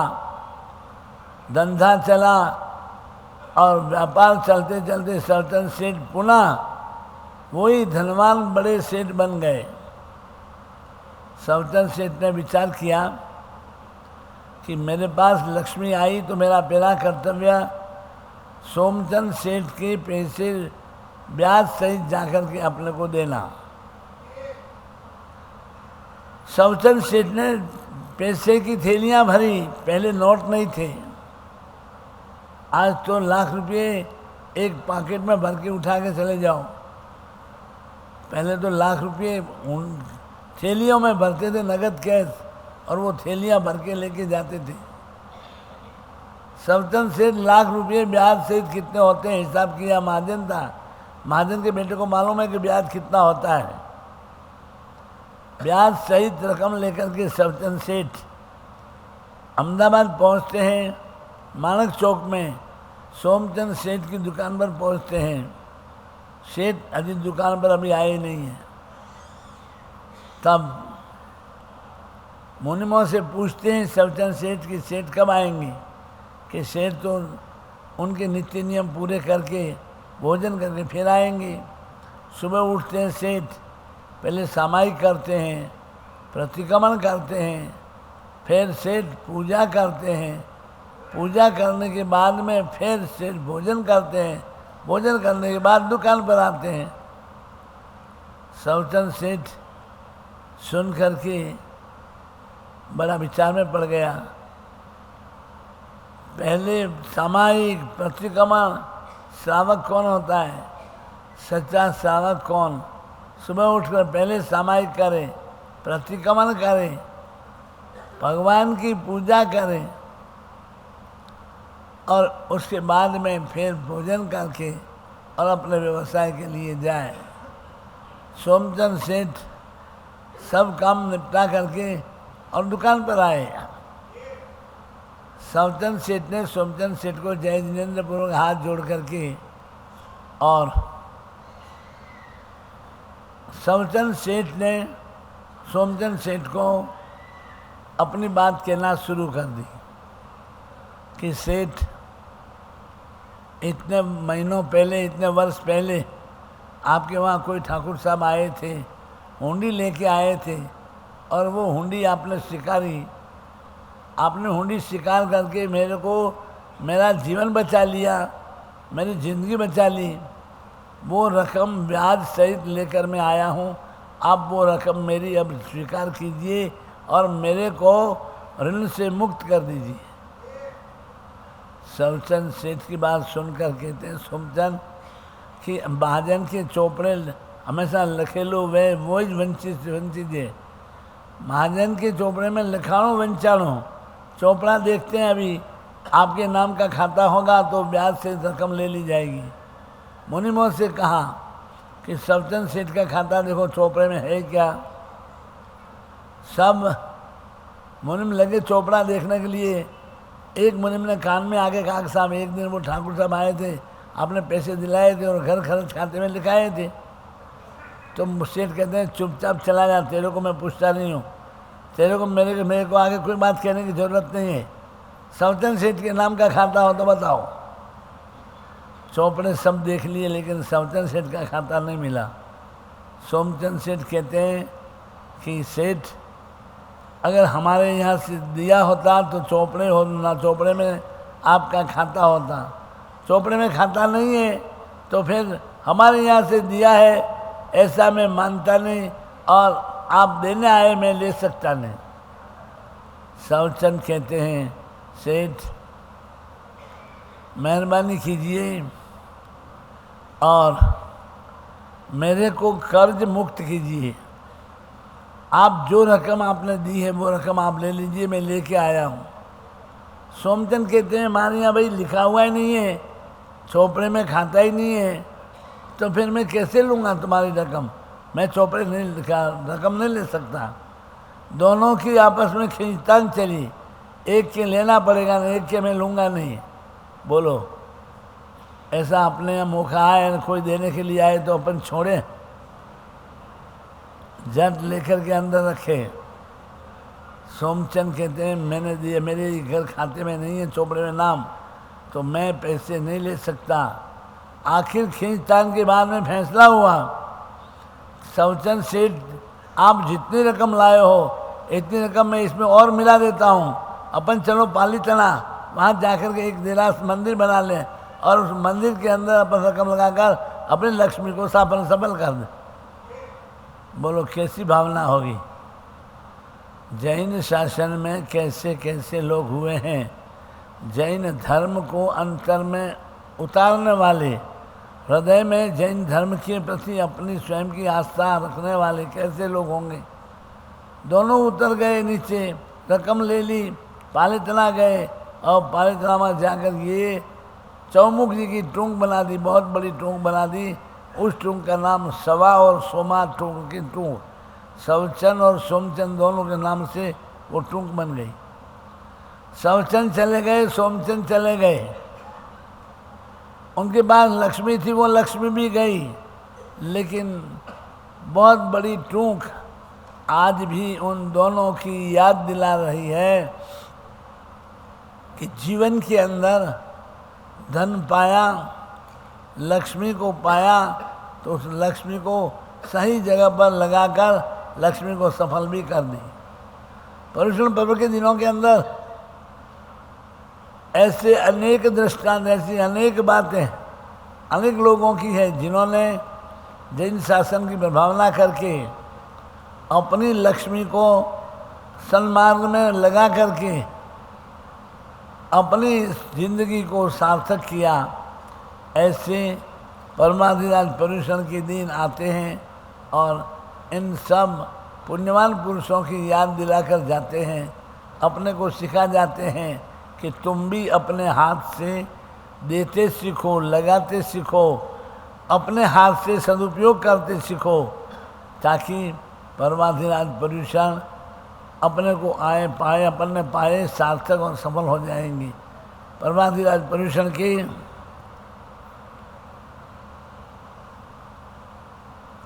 धंधा चला और व्यापार चलते चलते सोमचंद सेठ पुनः वही धनवान बड़े सेठ बन गए। सोमचंद सेठ ने विचार किया कि मेरे पास लक्ष्मी आई तो मेरा पहला कर्तव्य सोमचंद सेठ के पैसे ब्याज सहित जाकर के अपने को देना। सोमचंद सेठ ने पैसे की थैलियां भरी, पहले नोट नहीं थे। आज तो लाख रुपये एक पॉकेट में भर के उठा के चले जाओ, पहले तो लाख रुपये उन थैलियों में भरते थे, नगद कैश, और वो थैलियां भर के लेके जाते थे। सोमचंद सेठ लाख रुपये ब्याज सहित कितने होते हैं हिसाब किया। महाजन था, महाजन के बेटे को मालूम है कि ब्याज कितना होता है। ब्याज सहित रकम लेकर के सोमचंद सेठ अहमदाबाद पहुंचते हैं। मानक चौक में सोमचंद सेठ की दुकान पर पहुंचते हैं। सेठ अभी दुकान पर अभी आए नहीं हैं। तब मुनिमों से पूछते हैं सोमचंद सेठ कि सेठ कब आएंगे, कि सेठ तो उनके नित्य नियम पूरे करके भोजन करके फिर आएंगे। सुबह उठते हैं सेठ, पहले सामायिक करते हैं, प्रतिक्रमण करते हैं, फिर सेठ पूजा करते हैं। पूजा करने के बाद में फिर सेठ भोजन करते हैं। भोजन करने के बाद दुकान पर आते हैं। सोमचंद सेठ सुन करके बड़ा विचार में पड़ गया। पहले सामायिक प्रतिक्रमण, श्रावक कौन होता है, सच्चा श्रावक कौन? सुबह उठकर पहले सामायिक करें, प्रतिक्रमण करें, भगवान की पूजा करें और उसके बाद में फिर भोजन करके और अपने व्यवसाय के लिए जाए। सोमचंद सेठ सब काम निपटा करके और दुकान पर आए। सोमचंद सेठ ने सोमचंद सेठ को जय जिनेन्द्र पूर्वक हाथ जोड़ करके और सोमचंद सेठ ने सोमचंद सेठ को अपनी बात कहना शुरू कर दी कि सेठ, इतने महीनों पहले, इतने वर्ष पहले आपके वहाँ कोई ठाकुर साहब आए थे, हुंडी लेके आए थे और वो हुंडी आपने शिकारी, आपने हुंडी शिकार करके मेरे को मेरा जीवन बचा लिया, मेरी ज़िंदगी बचा ली। वो रकम ब्याज सहित लेकर मैं आया हूँ, आप वो रकम मेरी अब स्वीकार कीजिए और मेरे को ऋण से मुक्त कर दीजिए। सोमचंद सेठ की बात सुनकर कहते हैं सोमचंद कि महाजन के चोपड़े हमेशा लखेलो वे वो ही वंचित है। महाजन के चोपड़े में लिखाणो वंचाणो, चोपड़ा देखते हैं अभी आपके नाम का खाता होगा तो ब्याज से रकम ले ली जाएगी। मुनिमों से कहा कि सोमचंद सेठ का खाता देखो चोपड़े में है क्या। सब मुनिम लगे चोपड़ा देखने के लिए। एक मुनिम ने कान में आगे कहा कि साहब एक दिन वो ठाकुर साहब आए थे, आपने पैसे दिलाए थे और घर खर्च खाते में लिखाए थे। तो सेठ कहते हैं चुपचाप चला जा, तेरे को मैं पूछता नहीं हूँ, तेरे को मेरे को आगे कोई बात कहने की ज़रूरत नहीं है। सवचन सेठ के नाम का खाता हो तो बताओ। चोपड़े सब देख लिए लेकिन सवचन सेठ का खाता नहीं मिला। सोमचंद सेठ कहते हैं कि सेठ अगर हमारे यहाँ से दिया होता तो चोपड़े हो ना, चोपड़े में आपका खाता होता, चोपड़े में खाता नहीं है तो फिर हमारे यहाँ से दिया है ऐसा मैं मानता नहीं, और आप देने आए मैं ले सकता नहीं। सवचंद कहते हैं सेठ मेहरबानी कीजिए और मेरे को कर्ज मुक्त कीजिए। आप जो रकम आपने दी है वो रकम आप ले लीजिए, मैं लेके आया हूँ। सोमचंद कहते हैं हमारे यहाँ भाई लिखा हुआ ही नहीं है, चोपड़े में खाता ही नहीं है, तो फिर मैं कैसे लूँगा तुम्हारी रकम? मैं चोपड़े नहीं लिखा रकम नहीं ले सकता। दोनों की आपस में खींचतान चली, एक के लेना पड़ेगा ना, एक के मैं लूँगा नहीं। बोलो ऐसा अपने यहाँ मौका आए, कोई देने के लिए आए तो अपन छोड़े, झट लेकर के अंदर रखे। सोमचंद कहते हैं मैंने दिया, मेरे घर खाते में नहीं है चोपड़े में नाम, तो मैं पैसे नहीं ले सकता। आखिर खींचतान के बाद में फैसला हुआ, सवचंद सेठ आप जितनी रकम लाए हो इतनी रकम मैं इसमें और मिला देता हूँ, अपन चलो पालीतना वहाँ जाकर के एक दिलास मंदिर बना लें और उस मंदिर के अंदर अपन रकम लगाकर अपनी लक्ष्मी को साफल सफल कर दें। बोलो कैसी भावना होगी। जैन शासन में कैसे कैसे लोग हुए हैं, जैन धर्म को अंतर में उतारने वाले, हृदय में जैन धर्म के प्रति अपनी स्वयं की आस्था रखने वाले कैसे लोग होंगे। दोनों उतर गए नीचे, रकम ले ली, पालीतना गए और पालीतना में जाकर ये चौमुख जी की टूंक बना दी, बहुत बड़ी टूंक बना दी। उस टूंक का नाम सवा और सोमा टूंक की टूंक, सवचन और सोमचंद दोनों के नाम से वो टूंक बन गई। सवचन चले गए, सोमचंद चले गए, उनके पास लक्ष्मी थी, वो लक्ष्मी भी गई, लेकिन बहुत बड़ी टूंक आज भी उन दोनों की याद दिला रही है कि जीवन के अंदर धन पाया, लक्ष्मी को पाया तो उस लक्ष्मी को सही जगह पर लगाकर लक्ष्मी को सफल भी कर दी। पर्युषण पर्व के दिनों के अंदर ऐसे अनेक दृष्टांत, ऐसी अनेक बातें अनेक लोगों की है जिन्होंने जैन शासन की प्रभावना करके अपनी लक्ष्मी को सन्मार्ग में लगा करके अपनी जिंदगी को सार्थक किया। ऐसे परमाधिराज पर्युषण के दिन आते हैं और इन सब पुण्यवान पुरुषों की याद दिलाकर जाते हैं, अपने को सिखा जाते हैं कि तुम भी अपने हाथ से देते सीखो, लगाते सीखो, अपने हाथ से सदुपयोग करते सीखो, ताकि परमाधिराज पर्युषण अपने को आए पाए, अपने पाए सार्थक और सफल हो जाएंगी। परमाधिराज पर्युषण की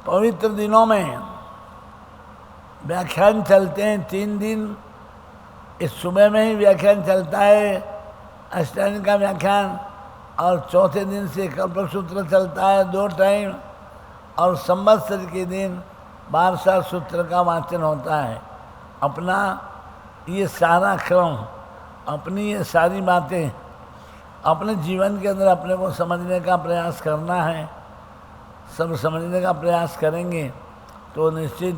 पवित्र दिनों में व्याख्यान चलते हैं 3 दिन। इस सुबह में ही व्याख्यान चलता है, अष्टांग का व्याख्यान, और चौथे दिन से कल्पसूत्र चलता है 2 टाइम, और संवत्सर के दिन 12 सूत्र का वाचन होता है। अपना ये सारा क्रम, अपनी ये सारी बातें अपने जीवन के अंदर अपने को समझने का प्रयास करना है। सब समझने का प्रयास करेंगे तो निश्चित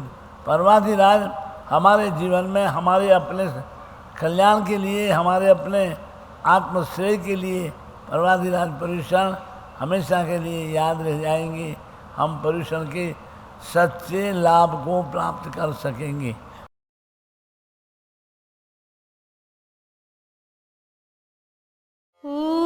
परमाधिराज हमारे जीवन में हमारे अपने कल्याण के लिए, हमारे अपने आत्मश्रेय के लिए परमाधिराज पर्युषण हमेशा के लिए याद रह जाएंगे। हम पर्युषण के सच्चे लाभ को प्राप्त कर सकेंगे। Ooh.